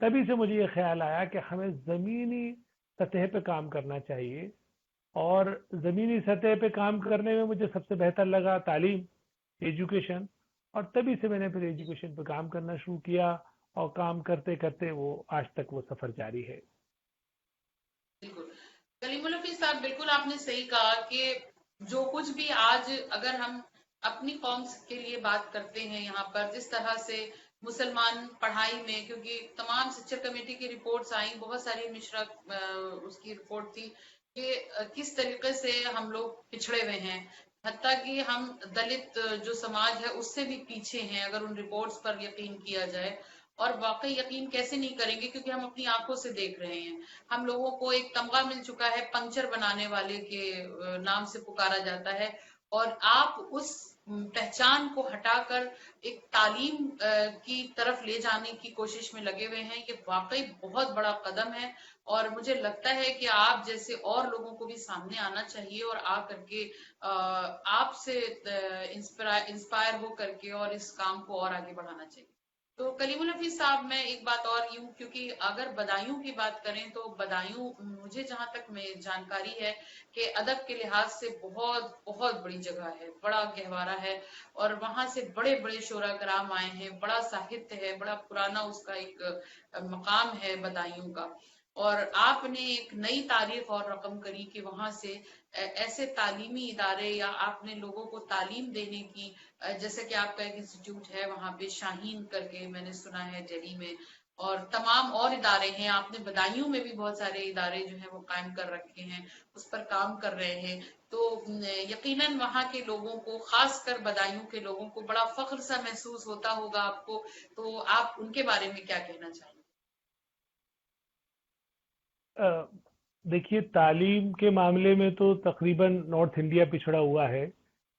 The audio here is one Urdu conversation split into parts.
تبھی سے مجھے یہ خیال آیا کہ ہمیں زمینی سطح پہ کام کرنا چاہیے، اور زمینی سطح پہ کام کرنے میں مجھے سب سے بہتر لگا تعلیم، ایجوکیشن، اور تبھی سے میں نے پھر ایجوکیشن پہ کام کرنا شروع کیا، اور کام کرتے کرتے وہ آج تک وہ سفر جاری ہے۔ بالکل کلیم الحفیظ صاحب، بالکل آپ نے صحیح کہا کہ جو کچھ بھی آج اگر ہم اپنی قوم کے لیے بات کرتے ہیں یہاں پر، جس طرح سے مسلمان پڑھائی میں، کیونکہ تمام سچر کمیٹی کی رپورٹس آئیں، بہت ساری مشرق اس کی رپورٹ تھی کہ کس طریقے سے ہم لوگ پچھڑے ہوئے ہیں، حتیٰ کہ ہم دلت جو سماج ہے اس سے بھی پیچھے ہیں اگر ان رپورٹس پر یقین کیا جائے۔ اور واقعی یقین کیسے نہیں کریں گے، کیونکہ ہم اپنی آنکھوں سے دیکھ رہے ہیں۔ ہم لوگوں کو ایک تمغہ مل چکا ہے، پنکچر بنانے والے کے نام سے پکارا جاتا ہے، اور آپ اس پہچان کو ہٹا کر ایک تعلیم کی طرف لے جانے کی کوشش میں لگے ہوئے ہیں۔ یہ واقعی بہت بڑا قدم ہے، اور مجھے لگتا ہے کہ آپ جیسے اور لوگوں کو بھی سامنے آنا چاہیے، اور آ کر کے آپ سے انسپائر ہو کر کے اور اس کام کو اور آگے بڑھانا چاہیے۔ تو کلیم الحفیظ صاحب، میں ایک بات اور یوں، کیونکہ اگر بدایوں کی بات کریں تو بدایوں مجھے جہاں تک میں جانکاری ہے کہ ادب کے لحاظ سے بہت بہت بڑی جگہ ہے، بڑا گہوارہ ہے، اور وہاں سے بڑے بڑے شعراء کرام آئے ہیں، بڑا ساہتیہ ہے، بڑا پرانا اس کا ایک مقام ہے بدایوں کا۔ اور آپ نے ایک نئی تاریخ اور رقم کری کہ وہاں سے ایسے تعلیمی ادارے، یا آپ نے لوگوں کو تعلیم دینے کی، جیسے کہ آپ کا ایک انسٹیٹیوٹ ہے وہاں پہ شاہین کر کے میں نے سنا ہے دہلی میں، اور تمام اور ادارے ہیں، آپ نے بدایوں میں بھی بہت سارے ادارے جو ہیں وہ قائم کر رکھے ہیں، اس پر کام کر رہے ہیں۔ تو یقیناً وہاں کے لوگوں کو، خاص کر بدایوں کے لوگوں کو بڑا فخر سا محسوس ہوتا ہوگا آپ کو، تو آپ ان کے بارے میں کیا کہنا چاہیں گے؟ دیکھیے، تعلیم کے معاملے میں تو تقریباً نارتھ انڈیا پچھڑا ہوا ہے،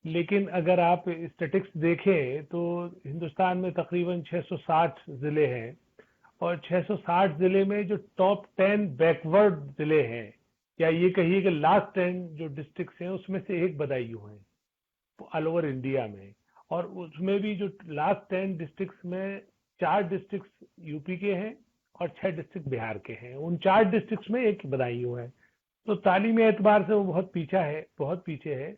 لیکن اگر آپ اسٹیٹکس دیکھیں تو ہندوستان میں تقریباً 660 ضلع ہیں، اور 660 ضلع میں جو ٹاپ 10 بیکورڈ ضلع ہیں، یا یہ کہیے کہ لاسٹ 10 جو ڈسٹرکٹس ہیں اس میں سے ایک بدایوں ہیں آل اوور انڈیا میں۔ اور اس میں بھی جو لاسٹ 10 ڈسٹرکٹس میں 4 ڈسٹرکٹس یو پی کے ہیں اور 6 ڈسٹرکٹ بہار کے ہیں، ان 4 ڈسٹرکٹس میں ایک بدایوں ہے۔ تو تعلیمی اعتبار سے وہ بہت پیچھا ہے، بہت پیچھے ہے۔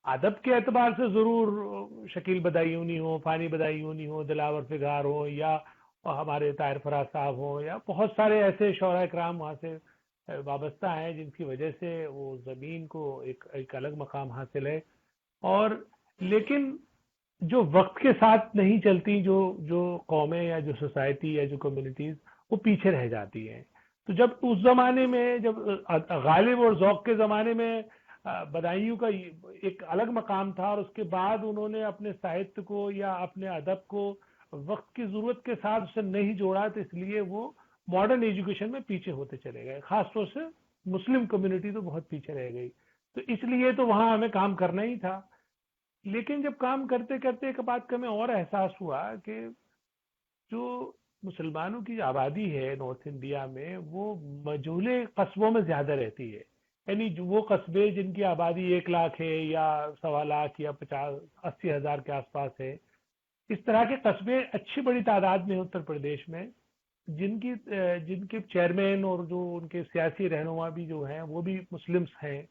ادب کے اعتبار سے ضرور شکیل بدایونی ہو، فانی بدایونی ہو، دلاور فغار ہو، یا ہمارے طاہر فراز صاحب ہوں، یا بہت سارے ایسے شعراء کرام وہاں سے وابستہ ہیں جن کی وجہ سے وہ زمین کو ایک الگ مقام حاصل ہے۔ اور لیکن جو وقت کے ساتھ نہیں چلتی، جو قومیں یا جو سوسائٹی یا جو کمیونٹیز، وہ پیچھے رہ جاتی ہیں۔ تو جب اس زمانے میں، جب غالب اور ذوق کے زمانے میں بدایوں کا ایک الگ مقام تھا، اور اس کے بعد انہوں نے اپنے ساہتیہ کو یا اپنے ادب کو وقت کی ضرورت کے ساتھ اسے نہیں جوڑا، تو اس لیے وہ ماڈرن ایجوکیشن میں پیچھے ہوتے چلے گئے، خاص طور سے مسلم کمیونٹی تو بہت پیچھے رہ گئی۔ تو اس لیے تو وہاں ہمیں کام کرنا ہی تھا۔ لیکن جب کام کرتے کرتے ایک بات کا میں اور احساس ہوا کہ جو مسلمانوں کی آبادی ہے نارتھ انڈیا میں، وہ مجہولے قصبوں میں زیادہ رہتی ہے، یعنی وہ قصبے جن کی آبادی 1 لاکھ ہے، یا 1.25 لاکھ، یا 50-80 ہزار کے آس پاس ہے، اس طرح کے قصبے اچھی بڑی تعداد میں اتر پردیش میں، جن کے چیئرمین اور جو ان کے سیاسی رہنما بھی جو ہیں وہ بھی مسلمس ہیں،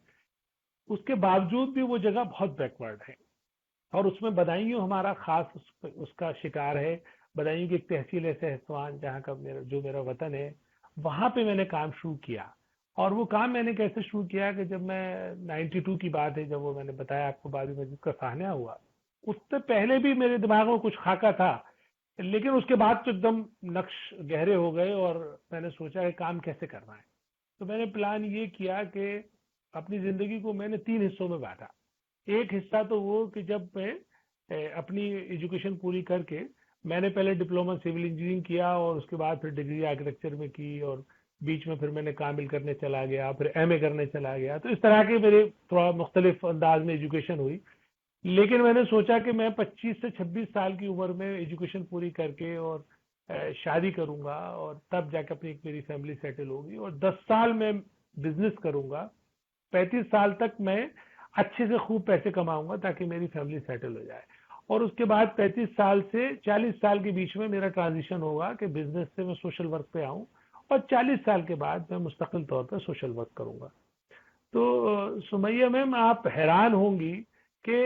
اس کے باوجود بھی وہ جگہ بہت بیکورڈ ہے۔ اور اس میں بدایوں ہمارا خاص اس کا شکار ہے۔ بدایوں کی ایک تحصیل ہے سہسوان، جہاں کا جو میرا وطن ہے، وہاں پہ میں نے کام شروع کیا۔ اور وہ کام میں نے کیسے شروع کیا کہ جب میں 92 کی بات ہے، جب وہ میں نے بتایا آپ کو بابری مسجد کا سانحہ ہوا، اس سے پہلے بھی میرے دماغ میں کچھ خاکہ تھا، لیکن اس کے بعد تو ایک دم نقش گہرے ہو گئے، اور میں نے سوچا کہ کام کیسے کرنا ہے۔ تو میں نے پلان یہ کیا کہ اپنی زندگی کو میں نے 3 حصوں میں بانٹا۔ ایک حصہ تو وہ کہ جب میں اپنی ایجوکیشن پوری کر کے، میں نے پہلے ڈپلومہ سول انجینئرنگ کیا، اور اس کے بعد پھر ڈگری آرکیٹیکچر میں کی، اور بیچ میں پھر میں نے کامل کرنے چلا گیا، پھر ایم اے کرنے چلا گیا۔ تو اس طرح کے میرے تھوڑا مختلف انداز میں ایجوکیشن ہوئی۔ لیکن میں نے سوچا کہ میں 25 سے 26 سال کی عمر میں ایجوکیشن پوری کر کے اور شادی کروں گا، اور تب جا کے اپنی میری فیملی سیٹل ہوگی، اور 10 سال میں بزنس کروں گا، 35 سال تک میں اچھے سے خوب پیسے کماؤں گا تاکہ میری فیملی سیٹل ہو جائے۔ اور اس کے بعد 35 سال سے 40 سال کے بیچ میں میرا ٹرانزیشن ہوگا کہ بزنس سے میں سوشل ورک پہ آؤں، اور 40 سال کے بعد میں مستقل طور پر سوشل ورک کروں گا۔ تو سمیہ میم، آپ حیران ہوں گی کہ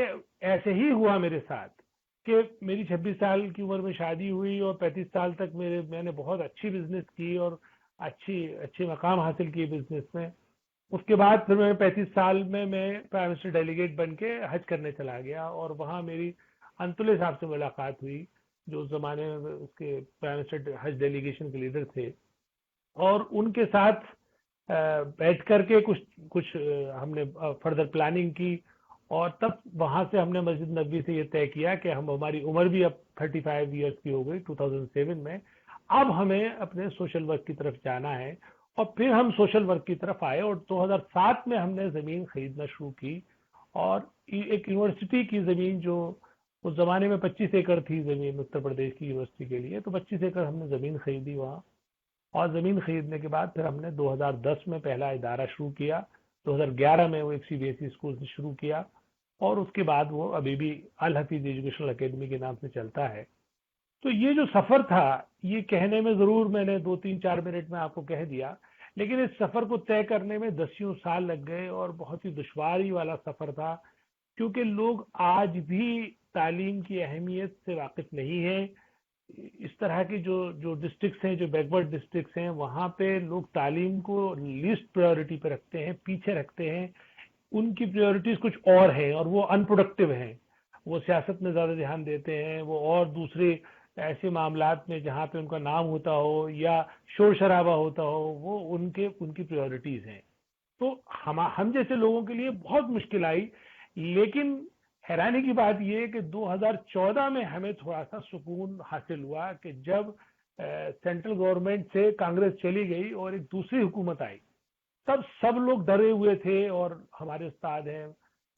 ایسے ہی ہوا میرے ساتھ کہ میری 26 سال کی عمر میں شادی ہوئی اور 35 سال تک میں نے بہت اچھی بزنس کی اور اچھے مقام حاصل کیے بزنس میں۔ اس کے بعد پھر میں 35 سال میں پرائم منسٹر ڈیلیگیٹ بن کے حج کرنے چلا گیا، اور وہاں میری انتلے صاحب سے ملاقات ہوئی جو اس زمانے میں اس کے پرائم منسٹر حج ڈیلیگیشن کے لیڈر تھے، اور ان کے ساتھ بیٹھ کر کے کچھ ہم نے فردر پلاننگ کی، اور تب وہاں سے ہم نے مسجد نبوی سے یہ طے کیا کہ ہماری عمر بھی اب 35 ایئرس کی ہو گئی 2007 میں، اب ہمیں اپنے سوشل ورک کی طرف جانا ہے، اور پھر ہم سوشل ورک کی طرف آئے، اور 2007 میں ہم نے زمین خریدنا شروع کی، اور ایک یونیورسٹی کی زمین جو اس زمانے میں 25 ایکڑ تھی زمین اتر پردیش کی یونیورسٹی کے لیے، تو 25 ایکڑ ہم نے زمین خریدی وہاں، اور زمین خریدنے کے بعد پھر ہم نے 2010 میں پہلا ادارہ شروع کیا، 2011 میں وہ ایک CBSE اسکول سے شروع کیا، اور اس کے بعد وہ ابھی بھی الحفیظ ایجوکیشنل اکیڈمی کے نام سے چلتا ہے۔ تو یہ جو سفر تھا، یہ کہنے میں ضرور میں نے 2-3-4 منٹ میں آپ کو کہہ دیا، لیکن اس سفر کو طے کرنے میں 10 سال لگ گئے، اور بہت ہی دشواری والا سفر تھا، کیونکہ لوگ آج بھی تعلیم کی اہمیت سے واقف نہیں ہیں۔ اس طرح کی جو ڈسٹرکٹس ہیں، جو بیکورڈ ڈسٹرکٹس ہیں، وہاں پہ لوگ تعلیم کو لیسٹ پریورٹی پہ رکھتے ہیں، پیچھے رکھتے ہیں، ان کی پریورٹیز کچھ اور ہیں، اور وہ ان پروڈکٹیو ہیں، وہ سیاست میں زیادہ دھیان دیتے ہیں، وہ اور دوسرے ایسے معاملات میں جہاں پہ ان کا نام ہوتا ہو یا شور شرابہ ہوتا ہو، وہ ان کی پریورٹیز ہیں۔ تو ہم جیسے لوگوں کے لیے بہت مشکل آئی، لیکن حیرانی کی بات یہ ہے کہ 2014 میں ہمیں تھوڑا سا سکون حاصل ہوا کہ جب سینٹرل گورنمنٹ سے کانگریس چلی گئی اور ایک دوسری حکومت آئی، تب سب لوگ ڈرے ہوئے تھے، اور ہمارے استاد ہیں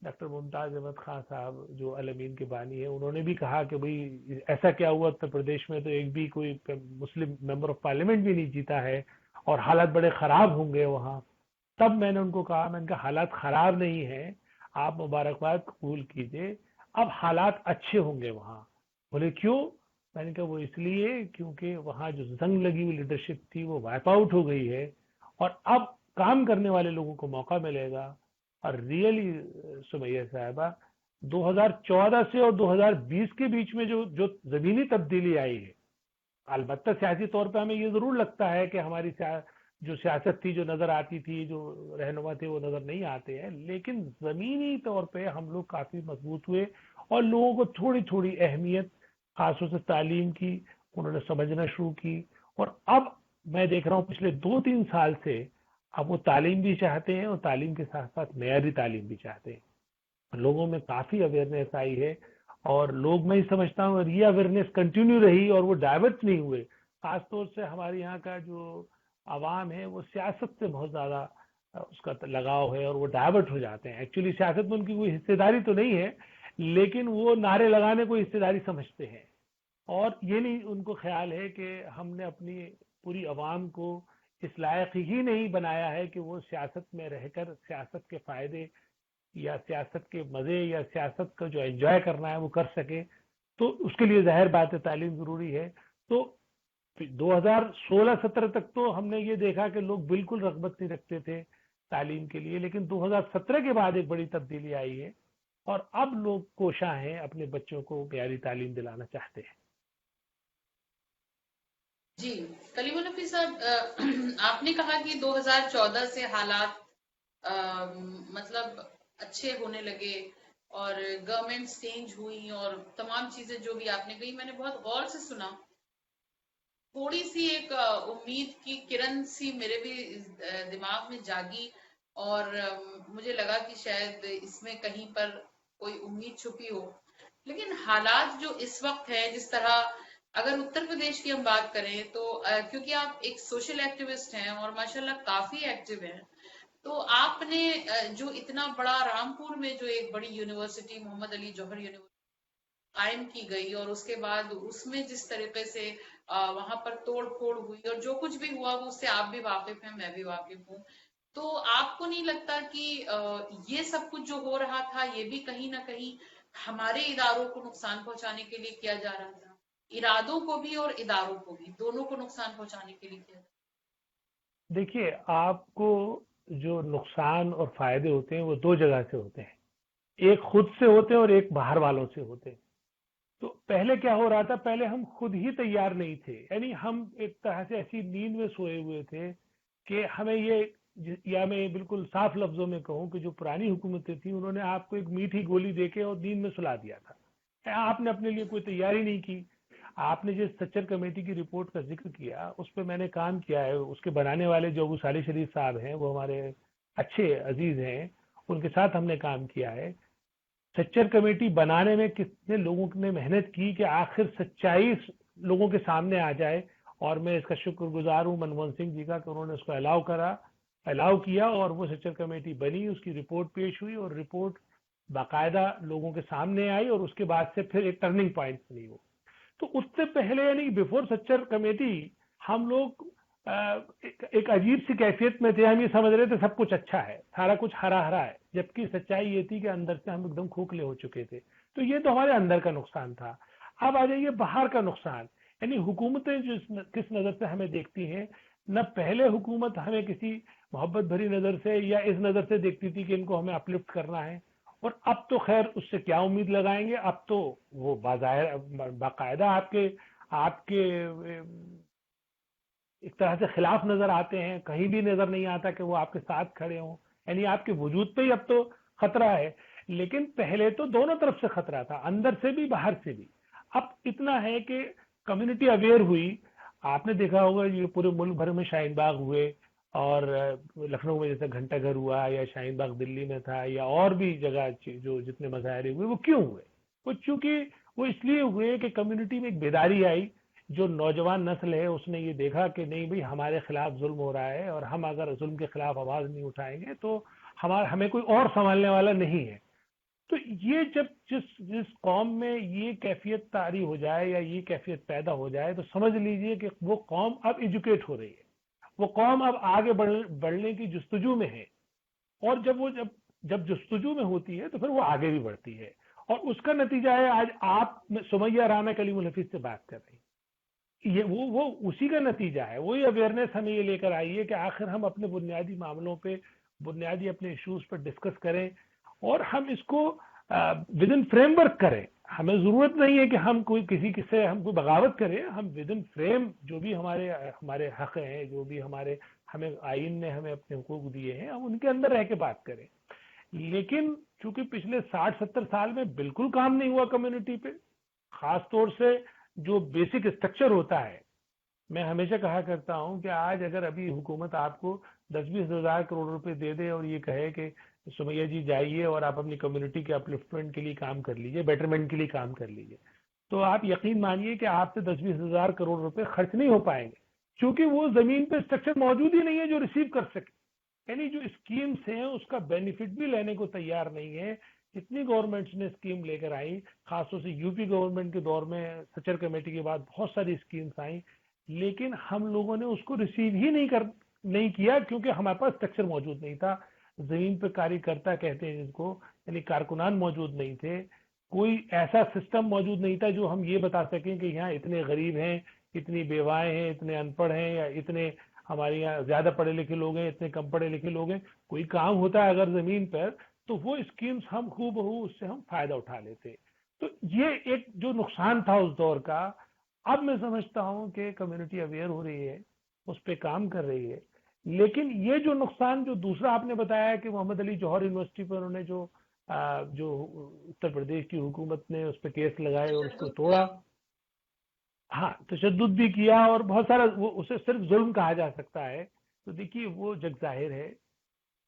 ڈاکٹر ممتاز احمد خان صاحب جو الامین کے بانی ہیں، انہوں نے بھی کہا کہ بھئی ایسا کیا ہوا اتر پردیش میں تو ایک بھی کوئی مسلم ممبر آف پارلیمنٹ بھی نہیں جیتا ہے، اور حالات بڑے خراب ہوں گے وہاں۔ تب میں نے ان کو کہا، میں نے کہا حالات خراب نہیں ہیں، آپ مبارکباد قبول کیجئے، اب حالات اچھے ہوں گے وہاں۔ بولے کیوں؟ میں نے کہا وہ اس لیے کیونکہ وہاں جو زنگ لگی ہوئی لیڈرشپ تھی وہ وائپ آؤٹ ہو گئی ہے، اور اب کام کرنے والے لوگوں کو موقع ملے گا۔ اور ریئلی سمیہ صاحبہ، 2014 سے اور 2020 کے بیچ میں جو زمینی تبدیلی آئی ہے، البتہ سیاسی طور پہ ہمیں یہ ضرور لگتا ہے کہ ہماری جو سیاست تھی، جو نظر آتی تھی، جو رہنما تھے وہ نظر نہیں آتے ہیں، لیکن زمینی طور پہ ہم لوگ کافی مضبوط ہوئے، اور لوگوں کو تھوڑی تھوڑی اہمیت خاص طور سے تعلیم کی انہوں نے سمجھنا شروع کی۔ اور اب میں دیکھ رہا ہوں پچھلے 2-3 سال سے اب وہ تعلیم بھی چاہتے ہیں، اور تعلیم کے ساتھ ساتھ معیاری تعلیم بھی چاہتے ہیں۔ لوگوں میں کافی اویئرنیس آئی ہے، اور لوگ، میں سمجھتا ہوں، اور یہ اویئرنیس کنٹینیو رہی اور وہ ڈائیورٹ نہیں ہوئے۔ خاص طور سے ہمارے یہاں کا جو عوام ہے وہ سیاست سے بہت زیادہ اس کا لگاؤ ہے، اور وہ ڈائیورٹ ہو جاتے ہیں۔ ایکچولی سیاست میں ان کی کوئی حصے داری تو نہیں ہے، لیکن وہ نعرے لگانے کو حصے داری سمجھتے ہیں، اور یہ نہیں ان کو خیال ہے کہ ہم نے اپنی پوری عوام کو اس لائق ہی نہیں بنایا ہے کہ وہ سیاست میں رہ کر سیاست کے فائدے یا سیاست کے مزے یا سیاست کا جو انجوائے کرنا ہے وہ کر سکے۔ تو اس کے لیے ظاہر بات ہے تعلیم ضروری ہے۔ تو 2016-17 تک تو ہم نے یہ دیکھا کہ لوگ بالکل رغبت نہیں رکھتے تھے تعلیم کے لیے، لیکن 2017 کے بعد ایک بڑی تبدیلی آئی ہے، اور اب لوگ کوشاں ہیں، اپنے بچوں کو معیاری تعلیم دلانا چاہتے ہیں۔ جی کلیم النبی صاحب، آپ نے کہا کہ 2014 سے حالات مطلب اچھے ہونے لگے، اور گورنمنٹ چینج ہوئی، اور تمام چیزیں جو بھی آپ نے کہی میں نے بہت غور سے سنا۔ تھوڑی سی ایک امید کی کرن سی میرے بھی دماغ میں جاگی، اور مجھے لگا کہ شاید اس میں کہیں پر کوئی امید چھپی ہو۔ لیکن حالات جو اس وقت ہے، جس طرح اگر اتر پردیش کی ہم بات کریں تو کیونکہ آپ ایک سوشل ایکٹیوسٹ ہیں اور ماشاءاللہ کافی ایکٹیو ہیں، تو آپ نے جو اتنا بڑا رامپور میں جو ایک بڑی یونیورسٹی محمد علی جوہر یونیورسٹی قائم کی گئی، اور اس کے بعد اس میں جس طریقے سے وہاں پر توڑ پھوڑ ہوئی، اور جو کچھ بھی ہوا وہ اس سے آپ بھی واقف ہیں، میں بھی واقف ہوں، تو آپ کو نہیں لگتا کہ یہ سب کچھ جو ہو رہا تھا یہ بھی کہیں نہ کہیں ہمارے اداروں کو نقصان پہنچانے کے لیے کیا جا رہا تھا، ارادوں کو بھی اور اداروں کو بھی، دونوں کو نقصان پہنچانے کے لیے کیا جا رہا دیکھیے، آپ کو جو نقصان اور فائدے ہوتے ہیں وہ دو جگہ سے ہوتے ہیں، ایک خود سے ہوتے ہیں اور ایک باہر والوں سے ہوتے ہیں۔ تو پہلے کیا ہو رہا تھا، پہلے ہم خود ہی تیار نہیں تھے، یعنی ہم ایک طرح سے ایسی نیند میں سوئے ہوئے تھے کہ ہمیں یہ، یا میں بالکل صاف لفظوں میں کہوں کہ جو پرانی حکومتیں تھیں انہوں نے آپ کو ایک میٹھی گولی دے کے اور نیند میں سلا دیا تھا، آپ نے اپنے لیے کوئی تیاری نہیں کی۔ آپ نے جس سچر کمیٹی کی رپورٹ کا ذکر کیا اس پہ میں نے کام کیا ہے، اس کے بنانے والے جو ابو صالح شریف صاحب ہیں وہ ہمارے اچھے عزیز ہیں، ان کے ساتھ ہم نے کام کیا ہے۔ سچر کمیٹی بنانے میں کتنے لوگوں نے محنت کی کہ آخر سچائی لوگوں کے سامنے آ جائے، اور میں اس کا شکر گزار ہوں منموہن سنگھ جی کا کہ انہوں نے اس کو الاؤ کیا اور وہ سچر کمیٹی بنی، اس کی رپورٹ پیش ہوئی اور رپورٹ باقاعدہ لوگوں کے سامنے آئی، اور اس کے بعد سے پھر ایک ٹرننگ پوائنٹ بنی وہ۔ تو اس سے پہلے یعنی بیفور سچر کمیٹی ہم لوگ ایک عجیب سی کیفیت میں تھے، ہم یہ سمجھ رہے تھے سب کچھ اچھا ہے، سارا کچھ ہرا ہرا ہے، جبکہ سچائی یہ تھی کہ اندر سے ہم ایک دم کھوکھلے ہو چکے تھے۔ تو یہ تو ہمارے اندر کا نقصان تھا۔ اب آ جائیے باہر کا نقصان، یعنی حکومتیں کس نظر سے ہمیں دیکھتی ہیں۔ نہ پہلے حکومت ہمیں کسی محبت بھری نظر سے یا اس نظر سے دیکھتی تھی کہ ان کو ہمیں اپلفٹ کرنا ہے، اور اب تو خیر اس سے کیا امید لگائیں گے، اب تو وہ باقاعدہ آپ کے ایک طرح سے خلاف نظر آتے ہیں، کہیں بھی نظر نہیں آتا کہ وہ آپ کے ساتھ کھڑے ہوں، یعنی آپ کے وجود پہ ہی اب تو خطرہ ہے۔ لیکن پہلے تو دونوں طرف سے خطرہ تھا، اندر سے بھی باہر سے بھی۔ اب اتنا ہے کہ کمیونٹی اویئر ہوئی، آپ نے دیکھا ہوگا یہ پورے ملک بھر میں شاہین باغ ہوئے، اور لکھنؤ میں جیسے گھنٹہ گھر ہوا، یا شاہین باغ دلی میں تھا، یا اور بھی جگہ جو جتنے مظاہرے ہوئے وہ کیوں ہوئے؟ وہ چونکہ وہ اس لیے ہوئے کہ کمیونٹی میں ایک بیداری آئی، جو نوجوان نسل ہے اس نے یہ دیکھا کہ نہیں بھئی ہمارے خلاف ظلم ہو رہا ہے، اور ہم اگر ظلم کے خلاف آواز نہیں اٹھائیں گے تو ہمیں کوئی اور سنبھالنے والا نہیں ہے۔ تو یہ جب جس قوم میں یہ کیفیت طاری ہو جائے یا یہ کیفیت پیدا ہو جائے تو سمجھ لیجئے کہ وہ قوم اب ایجوکیٹ ہو رہی ہے، وہ قوم اب آگے بڑھنے کی جستجو میں ہے، اور جب جستجو میں ہوتی ہے تو پھر وہ آگے بھی بڑھتی ہے، اور اس کا نتیجہ ہے آج آپ سمیہ رانا کلیم الحفیظ سے بات کر رہی ہیں۔ یہ وہ اسی کا نتیجہ ہے، وہی اویئرنیس ہمیں یہ لے کر آئی ہے کہ آخر ہم اپنے بنیادی معاملوں پہ، بنیادی اپنے ایشوز پر ڈسکس کریں، اور ہم اس کو ود ان فریم ورک کریں۔ ہمیں ضرورت نہیں ہے کہ ہم کسی سے ہم کوئی بغاوت کریں، ہم ود ان فریم جو بھی ہمارے حق ہیں، جو بھی ہمیں آئین نے ہمیں اپنے حقوق دیے ہیں، ہم ان کے اندر رہ کے بات کریں۔ لیکن چونکہ پچھلے 60-70 سال میں بالکل کام نہیں ہوا کمیونٹی پہ، خاص طور سے جو بیسک اسٹرکچر ہوتا ہے، میں ہمیشہ کہا کرتا ہوں کہ آج اگر ابھی حکومت آپ کو 10-20 ہزار کروڑ روپے دے دے اور یہ کہے کہ سمیہ جی جائیے اور آپ اپنی کمیونٹی کے اپلفٹمنٹ کے لیے کام کر لیجئے، بیٹرمنٹ کے لیے کام کر لیجئے، تو آپ یقین مانیے کہ آپ سے 10-20 ہزار کروڑ روپے خرچ نہیں ہو پائیں گے، کیونکہ وہ زمین پہ اسٹرکچر موجود ہی نہیں ہے جو ریسیو کر سکے۔ یعنی جو اسکیمز ہیں اس کا بینیفٹ بھی لینے کو تیار نہیں ہے۔ جتنی گورنمنٹس نے اسکیم لے کر آئی، خاص طور سے یو پی گورنمنٹ کے دور میں سچر کمیٹی کے بعد بہت ساری اسکیمز آئیں، لیکن ہم لوگوں نے اس کو ریسیو ہی نہیں کیا، کیونکہ ہمارے پاس اسٹرکچر موجود نہیں تھا، زمین پہ کاری کرتا کہتے ہیں جن کو، یعنی کارکنان موجود نہیں تھے، کوئی ایسا سسٹم موجود نہیں تھا جو ہم یہ بتا سکیں کہ یہاں اتنے غریب ہیں، اتنی بیوائیں ہیں، اتنے ان پڑھ ہیں، یا اتنے ہمارے یہاں زیادہ پڑھے لکھے لوگ ہیں، اتنے کم پڑھے لکھے لوگ ہیں۔ کوئی کام ہوتا ہے اگر زمین پر تو وہ اسکیمز ہم خوب بہو اس سے ہم فائدہ اٹھا لیتے۔ تو یہ ایک جو نقصان تھا اس دور کا، اب میں سمجھتا ہوں کہ کمیونٹی اویئر ہو رہی ہے، اس پہ کام کر رہی ہے۔ لیکن یہ جو نقصان جو دوسرا آپ نے بتایا کہ محمد علی جوہر یونیورسٹی پر انہوں نے جو اتر پردیش کی حکومت نے اس پہ کیس لگائے اور اس کو توڑا، ہاں تشدد بھی کیا اور بہت سارا، وہ اسے صرف ظلم کہا جا سکتا ہے۔ تو دیکھیے وہ جگ ظاہر ہے،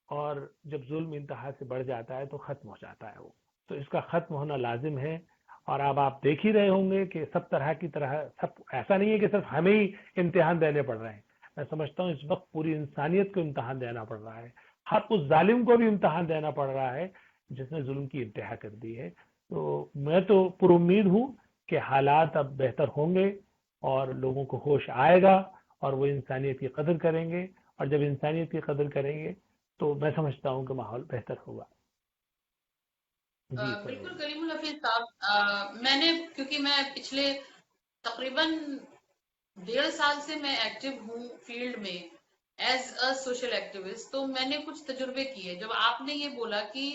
اور جب ظلم انتہا سے بڑھ جاتا ہے تو ختم ہو جاتا ہے وہ، تو اس کا ختم ہونا لازم ہے۔ اور اب آپ دیکھ ہی رہے ہوں گے کہ سب طرح کی سب ایسا نہیں ہے کہ صرف ہمیں ہی امتحان دینے پڑ رہے ہیں، میں سمجھتا ہوں اس وقت پوری انسانیت کو امتحان دینا پڑ رہا ہے، ہر اس ظالم کو بھی امتحان دینا پڑ رہا ہے جس نے ظلم کی انتہا کر دی ہے۔ تو میں تو پر امید ہوں کہ حالات اب بہتر ہوں گے اور لوگوں کو ہوش آئے گا اور وہ انسانیت کی قدر کریں گے، اور جب انسانیت کی قدر کریں گے تو میں سمجھتا ہوں کہ ماحول بہتر ہوگا۔ بالکل کلیم الحفیظ صاحب، میں نے کیونکہ میں پچھلے تقریباً 1.5 سال سے میں ایکٹیو ہوں فیلڈ میں ایز اے سوشل ایکٹیوسٹ، تو میں نے کچھ تجربے کیے. جب آپ نے یہ بولا کہ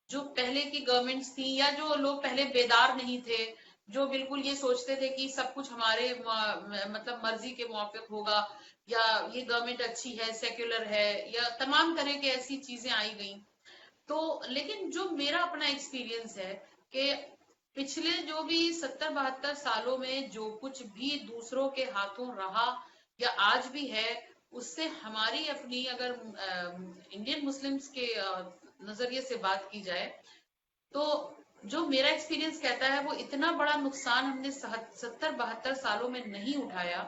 جو پہلے کی گورنمنٹس تھی یا جو لوگ پہلے بیدار نہیں تھے، جو بالکل یہ سوچتے تھے کہ سب کچھ ہمارے مطلب مرضی کے موافق ہوگا، یا یہ گورنمنٹ اچھی ہے، سیکولر ہے، یا تمام طرح کی ایسی چیزیں آئی گئیں. تو لیکن جو میرا اپنا ایکسپیرینس ہے کہ پچھلے جو بھی 70-72 سالوں میں جو کچھ بھی دوسروں کے ہاتھوں رہا یا آج بھی ہے، اس سے ہماری اپنی اگر انڈین مسلمز کے نظریے سے بات کی جائے تو جو میرا ایکسپیرینس کہتا ہے وہ اتنا بڑا نقصان ہم نے 70-72 سالوں میں نہیں اٹھایا.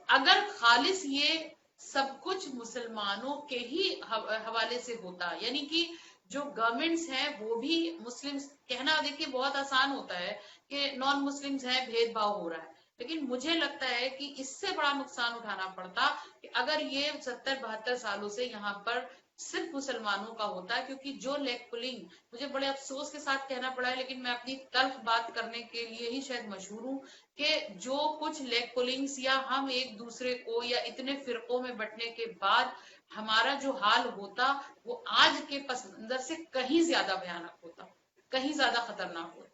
اگر خالص یہ سب کچھ مسلمانوں کے ہی حوالے سے ہوتا، یعنی کہ جو گورنمنٹس ہیں وہ بھی مسلم، کہنا دیکھیے بہت آسان ہوتا ہے کہ نان مسلمز ہیں، بھید بھاؤ ہو رہا ہے، لیکن مجھے لگتا ہے کہ اس سے بڑا نقصان اٹھانا پڑتا کہ اگر یہ 70-72 سالوں سے یہاں پر صرف مسلمانوں کا ہوتا ہے. کیونکہ جو لیگ پولنگ، مجھے بڑے افسوس کے ساتھ کہنا پڑا ہے لیکن میں اپنی تلخ بات کرنے کے لیے ہی شاید مشہور ہوں، کہ جو کچھ لیگ پولنگز یا ہم ایک دوسرے کو یا اتنے فرقوں میں بٹنے کے بعد ہمارا جو حال ہوتا وہ آج کے پس منظر سے کہیں زیادہ بھیانک ہوتا، کہیں زیادہ خطرناک ہوتا.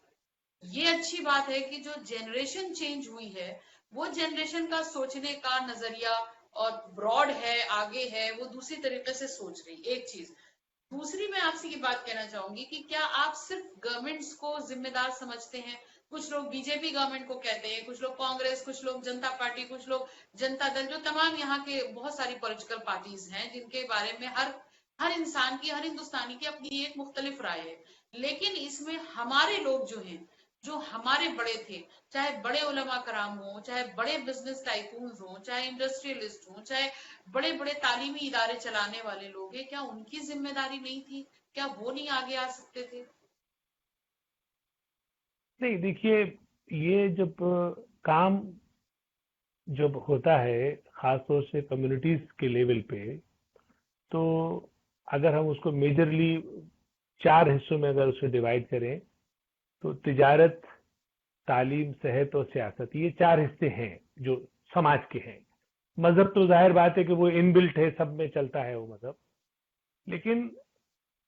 یہ اچھی بات ہے کہ جو جنریشن چینج ہوئی ہے وہ جنریشن کا سوچنے کا نظریہ اور براڈ ہے، آگے ہے، وہ دوسری طریقے سے سوچ رہی. ایک چیز. دوسری میں آپ سے یہ بات کہنا چاہوں گی کہ کیا آپ صرف گورنمنٹس کو ذمہ دار سمجھتے ہیں؟ کچھ لوگ بی جے پی گورنمنٹ کو کہتے ہیں، کچھ لوگ کانگریس، کچھ لوگ جنتا پارٹی، کچھ لوگ جنتا دل، جو تمام یہاں کے بہت ساری پولیٹیکل پارٹیز ہیں جن کے بارے میں ہر انسان کی، ہر ہندوستانی کی اپنی ایک مختلف رائے ہے. لیکن اس میں ہمارے لوگ جو ہیں، جو ہمارے بڑے تھے، چاہے بڑے علماء کرام ہوں، چاہے بڑے بزنس ٹائکونز ہوں، چاہے انڈسٹریلسٹ ہوں، چاہے بڑے بڑے تعلیمی ادارے چلانے والے لوگ ہیں، کیا ان کی ذمہ داری نہیں تھی؟ کیا وہ نہیں آگے آ سکتے تھے؟ نہیں دیکھیے، یہ جب کام جب ہوتا ہے خاص طور سے کمیونٹیز کے لیول پہ، تو اگر ہم اس کو میجرلی 4 حصوں میں اگر اسے ڈیوائڈ کریں تو تجارت، تعلیم، صحت اور سیاست، یہ 4 حصے ہیں جو سماج کے ہیں. مذہب تو ظاہر بات ہے کہ وہ ان بلٹ ہے، سب میں چلتا ہے وہ مذہب. لیکن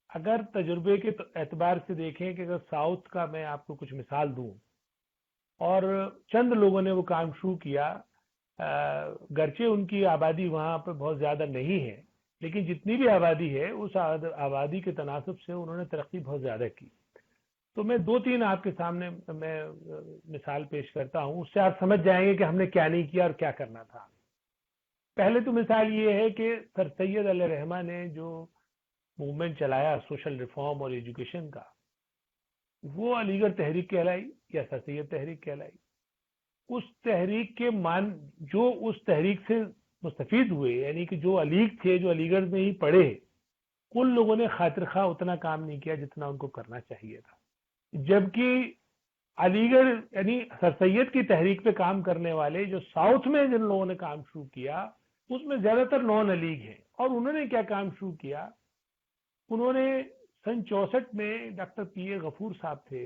اگر تجربے کے اعتبار سے دیکھیں کہ اگر ساؤتھ کا میں آپ کو کچھ مثال دوں، اور چند لوگوں نے وہ کام شروع کیا، گرچہ ان کی آبادی وہاں پہ بہت زیادہ نہیں ہے، لیکن جتنی بھی آبادی ہے اس آبادی کے تناسب سے انہوں نے ترقی بہت زیادہ کی. تو میں 2-3 آپ کے سامنے میں مثال پیش کرتا ہوں، اس سے آپ سمجھ جائیں گے کہ ہم نے کیا نہیں کیا اور کیا کرنا تھا. پہلے تو مثال یہ ہے کہ سر سید علیہ رحمہ نے جو موومنٹ چلایا سوشل ریفارم اور ایجوکیشن کا، وہ علی گڑھ تحریک کہلائی یا سر سید تحریک کہلائی. اس تحریک کے جو اس تحریک سے مستفید ہوئے، یعنی کہ جو علیگ تھے، جو علی گڑھ میں ہی پڑھے، ان لوگوں نے خاطر خواہ اتنا کام نہیں کیا جتنا ان کو کرنا چاہیے تھا. جبکہ علی گڑھ یعنی سر سید کی تحریک پہ کام کرنے والے جو ساؤتھ میں جن لوگوں نے کام شروع کیا، اس میں زیادہ تر نان علیگ ہیں. اور انہوں نے کیا کام شروع کیا؟ انہوں نے سن 64 میں ڈاکٹر پی اے غفور صاحب تھے،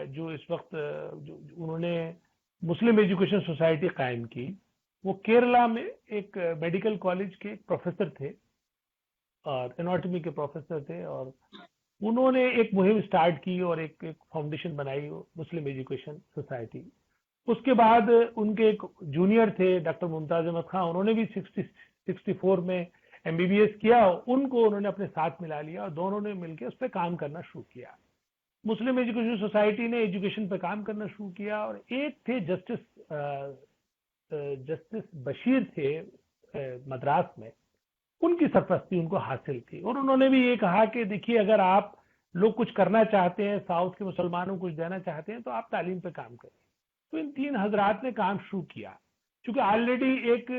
جو اس وقت انہوں نے مسلم ایجوکیشن سوسائٹی قائم کی. وہ کیرلا میں ایک میڈیکل کالج کے پروفیسر تھے اور اناٹمی کے پروفیسر تھے، اور انہوں نے ایک مہم سٹارٹ کی اور ایک فاؤنڈیشن بنائی مسلم ایجوکیشن سوسائٹی. اس کے بعد ان کے ایک جونیئر تھے ڈاکٹر ممتاز احمد خان، انہوں نے بھی 64 میں MBBS کیا، ان کو انہوں نے اپنے ساتھ ملا لیا اور دونوں نے مل کے اس پہ کام کرنا شروع کیا. مسلم ایجوکیشن سوسائٹی نے ایجوکیشن پہ کام کرنا شروع کیا. اور ایک تھے جسٹس بشیر تھے مدراس میں، ان کی سرپرستی ان کو حاصل تھی. اور انہوں نے بھی یہ کہا کہ دیکھیے، اگر آپ لوگ کچھ کرنا چاہتے ہیں، ساؤتھ کے مسلمانوں کو کچھ دینا چاہتے ہیں، تو آپ تعلیم پہ کام کریں. تو ان 3 حضرات نے کام شروع کیا. چونکہ آلریڈی ایک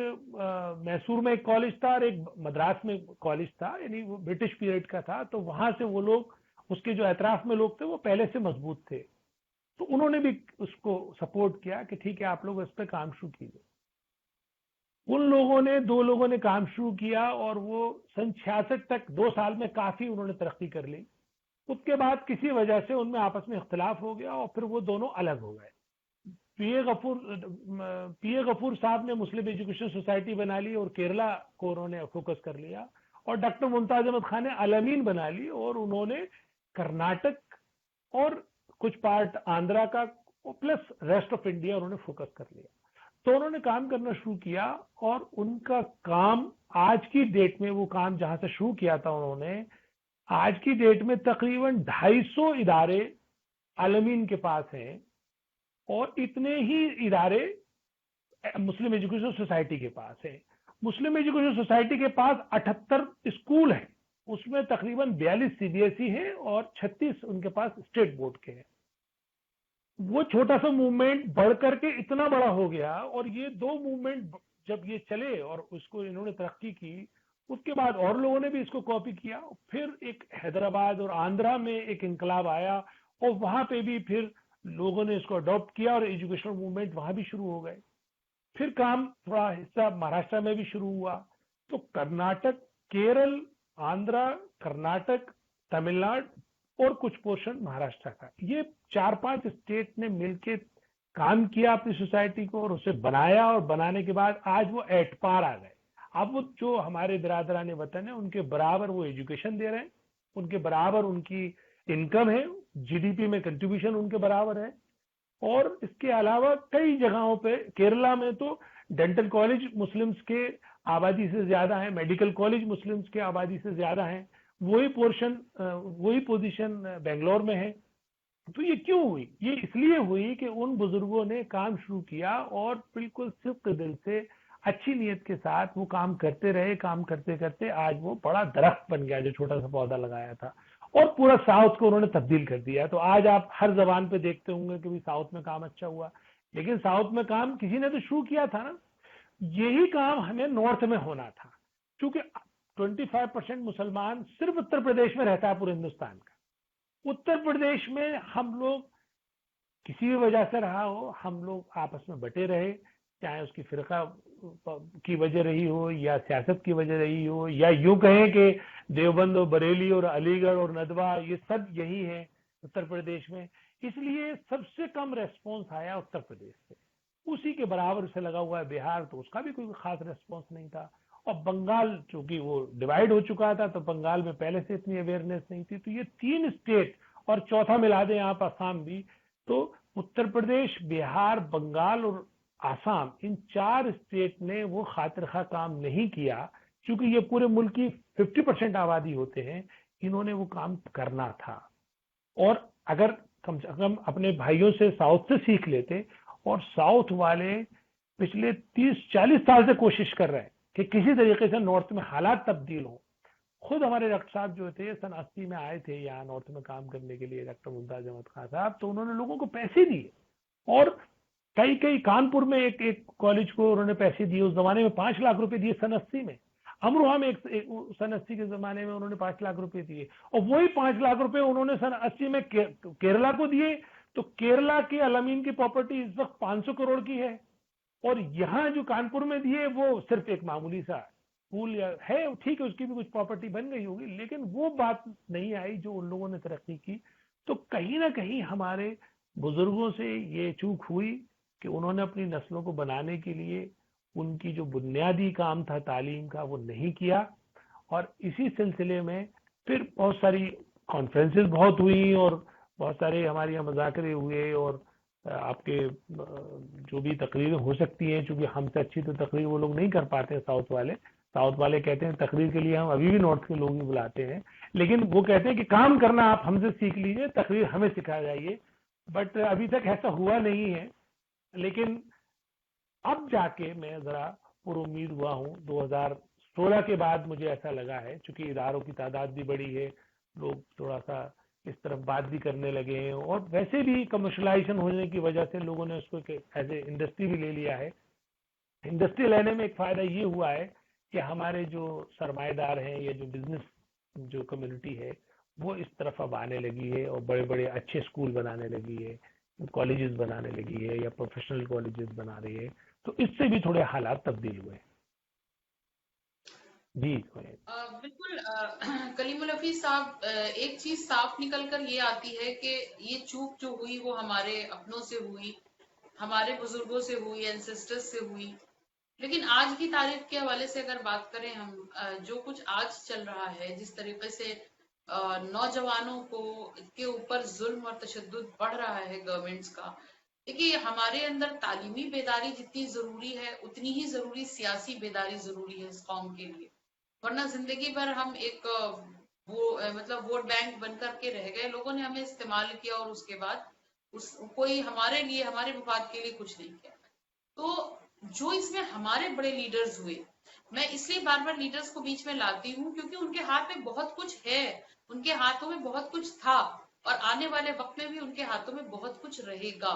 میسور میں ایک کالج تھا اور ایک مدراس میں کالج تھا، یعنی وہ برٹش پیریڈ کا تھا، تو وہاں سے وہ لوگ، اس کے جو اطراف میں لوگ تھے وہ پہلے سے مضبوط تھے. تو انہوں نے بھی اس کو سپورٹ کیا کہ ٹھیک ہے آپ لوگ اس پہ کام شروع کیجیے. ان لوگوں نے 2 لوگوں نے کام شروع کیا اور وہ سن 66 تک 2 سال میں کافی انہوں نے ترقی کر لی. اس کے بعد کسی وجہ سے ان میں آپس میں اختلاف ہو گیا اور پھر وہ دونوں الگ ہو گئے. پی اے غفور صاحب نے مسلم ایجوکیشن سوسائٹی بنا لی اور کیرلا کو انہوں نے فوکس کر لیا, اور ڈاکٹر ممتاز احمد خان نے الامین بنا لی اور انہوں نے کرناٹک اور کچھ پارٹ آندھرا کا پلس ریسٹ آف انڈیا انہوں نے فوکس کر لیا. تو انہوں نے کام کرنا شروع کیا اور ان کا کام آج کی ڈیٹ میں, وہ کام جہاں سے شروع کیا تھا انہوں نے, آج کی ڈیٹ میں تقریباً 250 ادارے عالمین کے پاس ہیں اور اتنے ہی ادارے مسلم ایجوکیشن سوسائٹی کے پاس ہیں. مسلم ایجوکیشن سوسائٹی کے پاس 78 اسکول ہیں, اس میں تقریباً 42 سی بی ایس ای ہیں اور 36 ان کے پاس اسٹیٹ بورڈ کے ہیں. وہ چھوٹا سا موومنٹ بڑھ کر کے اتنا بڑا ہو گیا, اور یہ دو موومنٹ جب یہ چلے اور اس کو انہوں نے ترقی کی, اس کے بعد اور لوگوں نے بھی اس کو کاپی کیا. پھر ایک حیدرآباد اور آندھرا میں ایک انقلاب آیا اور وہاں پہ بھی پھر لوگوں نے اس کو اڈاپٹ کیا اور ایجوکیشنل موومنٹ وہاں بھی شروع ہو گئے. پھر کام تھوڑا حصہ مہاراشٹر میں بھی شروع ہوا. تو کرناٹک, کیرل, آندھرا, کرناٹک, تمل ناڈو اور کچھ پورشن مہاراشٹر کا, یہ 4-5 اسٹیٹ نے مل کے کام کیا اپنی سوسائٹی کو اور اسے بنایا, اور بنانے کے بعد آج وہ ایٹ پار آ گئے. اب وہ جو ہمارے برادران وطن ہیں ان کے برابر وہ ایجوکیشن دے رہے ہیں, ان کے برابر ان کی انکم ہے, جی ڈی پی میں کنٹریبیوشن ان کے برابر ہے. اور اس کے علاوہ کئی جگہوں پہ, کیرلا میں تو ڈینٹل کالج مسلمز کے آبادی سے زیادہ ہیں, میڈیکل کالج مسلمز کے آبادی سے زیادہ ہیں, وہی پوزیشن بنگلور میں ہے. تو یہ کیوں ہوئی؟ یہ اس لیے ہوئی کہ ان بزرگوں نے کام شروع کیا اور بالکل صدق دل سے اچھی نیت کے ساتھ وہ کام کرتے رہے. کام کرتے کرتے آج وہ بڑا درخت بن گیا جو چھوٹا سا پودا لگایا تھا, اور پورا ساؤتھ کو انہوں نے تبدیل کر دیا. تو آج آپ ہر زبان پہ دیکھتے ہوں گے کہ بھی ساؤتھ میں کام اچھا ہوا, لیکن ساؤتھ میں کام کسی نے تو شروع کیا تھا نا. یہی کام ہمیں نارتھ میں ہونا تھا, کیونکہ 25% مسلمان صرف اتر پردیش میں رہتا ہے پورے ہندوستان کا. اتر پردیش میں ہم لوگ کسی بھی وجہ سے رہا ہو, ہم لوگ آپس میں بٹے رہے, چاہے اس کی فرقہ کی وجہ رہی ہو یا سیاست کی وجہ رہی ہو, یا یوں کہیں کہ دیوبند اور بریلی اور علی گڑھ اور ندوہ یہ سب یہی ہے اتر پردیش میں. اس لیے سب سے کم ریسپونس آیا اتر پردیش سے. اسی کے برابر سے لگا ہوا ہے بہار, تو اس کا بھی کوئی خاص ریسپونس نہیں تھا. اور بنگال چونکہ وہ ڈیوائیڈ ہو چکا تھا تو بنگال میں پہلے سے اتنی اویئرنیس نہیں تھی. تو یہ 3 اسٹیٹ اور چوتھا ملا دیں آپ آسام بھی, تو اتر پردیش, بہار, بنگال اور آسام, ان 4 اسٹیٹ نے وہ خاطر خواہ کام نہیں کیا, کیونکہ یہ پورے ملک کی 50% آبادی ہوتے ہیں. انہوں نے وہ کام کرنا تھا, اور اگر کم سے کم اپنے بھائیوں سے ساؤتھ سے سیکھ لیتے, اور ساؤتھ والے پچھلے 30-40 سال سے کوشش کر رہے ہیں کہ کسی طریقے سے نارتھ میں حالات تبدیل ہوں. خود ہمارے ڈاکٹر صاحب جو تھے سن 80 میں آئے تھے یہاں نارتھ میں کام کرنے کے لیے, ڈاکٹر ممتاز احمد خان صاحب, تو انہوں نے لوگوں کو پیسے دیے, اور کئی کانپور میں ایک کالج کو انہوں نے پیسے دیے. اس زمانے میں 5 لاکھ روپے دیے سن 80 میں. امروہہ میں سن 80 کے زمانے میں انہوں نے 5 لاکھ روپے دیے, اور وہی 5 لاکھ روپے انہوں نے سن 80 میں کیرلا کو دیے. تو کیرلا کے علامین کی پراپرٹی اس وقت 500 کروڑ کی ہے, اور یہاں جو کانپور میں دیے وہ صرف ایک معمولی سا پول ہے. ٹھیک ہے, اس کی بھی کچھ پراپرٹی بن گئی ہوگی, لیکن وہ بات نہیں آئی جو ان لوگوں نے ترقی کی. تو کہیں نہ کہیں ہمارے بزرگوں سے یہ چوک ہوئی کہ انہوں نے اپنی نسلوں کو بنانے کے لیے ان کی جو بنیادی کام تھا تعلیم کا وہ نہیں کیا. اور اسی سلسلے میں پھر بہت ساری کانفرنسز بہت ہوئی, اور بہت سارے ہمارے یہاں مذاکرے ہوئے, اور آپ کے جو بھی تقریریں ہو سکتی ہیں, چونکہ ہم سے اچھی تو تقریر وہ لوگ نہیں کر پاتے ہیں ساؤتھ والے کہتے ہیں تقریر کے لیے ہم ابھی بھی نارتھ کے لوگ ہی بلاتے ہیں, لیکن وہ کہتے ہیں کہ کام کرنا آپ ہم سے سیکھ لیجئے, تقریر ہمیں سکھا جائیے. بٹ ابھی تک ایسا ہوا نہیں ہے, لیکن اب جا کے میں ذرا پر امید ہوا ہوں. 2016 کے بعد مجھے ایسا لگا ہے, چونکہ اداروں کی تعداد بھی بڑی ہے, لوگ تھوڑا سا اس طرف بات بھی کرنے لگے ہیں, اور ویسے بھی کمرشلائزیشن ہونے کی وجہ سے لوگوں نے اس کو ایز اے انڈسٹری بھی لے لیا ہے. انڈسٹری لینے میں ایک فائدہ یہ ہوا ہے کہ ہمارے جو سرمایہ دار ہیں یا جو بزنس جو کمیونٹی ہے وہ اس طرف اب آنے لگی ہے, اور بڑے بڑے اچھے اسکول بنانے لگی ہے, کالجز بنانے لگی ہے, یا پروفیشنل کالجز بنا رہی ہے. تو اس سے بھی تھوڑے حالات تبدیل ہوئے. جی بالکل کلیم الحفیظ صاحب، ایک چیز صاف نکل کر یہ آتی ہے کہ یہ چوک جو ہوئی وہ ہمارے اپنوں سے ہوئی، ہمارے بزرگوں سے ہوئی، اینسسٹرز سے ہوئی. لیکن آج کی تاریخ کے حوالے سے اگر بات کریں ہم، جو کچھ آج چل رہا ہے، جس طریقے سے نوجوانوں کو کے اوپر ظلم اور تشدد بڑھ رہا ہے گورنمنٹس کا. دیکھیے ہمارے اندر تعلیمی بیداری جتنی ضروری ہے اتنی ہی ضروری سیاسی بیداری ضروری ہے اس قوم کے لیے. ورنہ زندگی بھر ہم ایک وہ مطلب ووٹ بینک بن کر کے رہ گئے، لوگوں نے ہمیں استعمال کیا اور اس کے بعد کوئی ہمارے لیے ہمارے مفاد کے لیے کچھ نہیں کیا. تو جو اس میں ہمارے بڑے لیڈرز ہوئے، میں اس لیے بار بار لیڈرز کو بیچ میں لاتی ہوں کیونکہ ان کے ہاتھ میں بہت کچھ ہے، ان کے ہاتھوں میں بہت کچھ تھا، اور آنے والے وقت میں بھی ان کے ہاتھوں میں بہت کچھ رہے گا.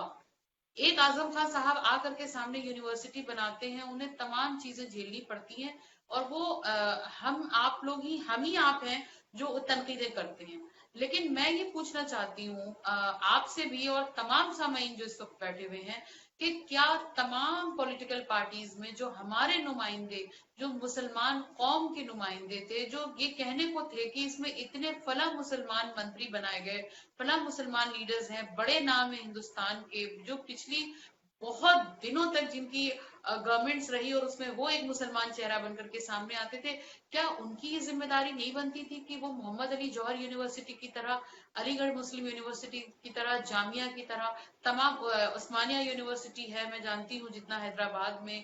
ایک اعظم خان صاحب آ کر کے سامنے یونیورسٹی بناتے ہیں، انہیں تمام چیزیں جھیلنی پڑتی ہیں، اور وہ ہم ہی آپ ہیں جو تنقیدیں کرتے ہیں. لیکن میں یہ پوچھنا چاہتی ہوں آپ سے بھی اور تمام سامعین جو اس وقت بیٹھے ہوئے ہیں، کہ کیا تمام پولیٹیکل پارٹیز میں جو ہمارے نمائندے، جو مسلمان قوم کے نمائندے تھے، جو یہ کہنے کو تھے کہ اس میں اتنے فلاں مسلمان منتری بنائے گئے، فلاں مسلمان لیڈرز ہیں، بڑے نام ہیں ہندوستان کے، جو پچھلی بہت دنوں تک جن کی گورنمنٹس رہی اور اس میں وہ ایک مسلمان چہرہ بن کر کے سامنے آتے تھے، کیا ان کی یہ ذمہ داری نہیں بنتی تھی کہ وہ محمد علی جوہر یونیورسٹی کی طرح، علی گڑھ مسلم یونیورسٹی کی طرح، جامعہ کی طرح، تمام عثمانیہ یونیورسٹی ہے میں جانتی ہوں جتنا حیدرآباد میں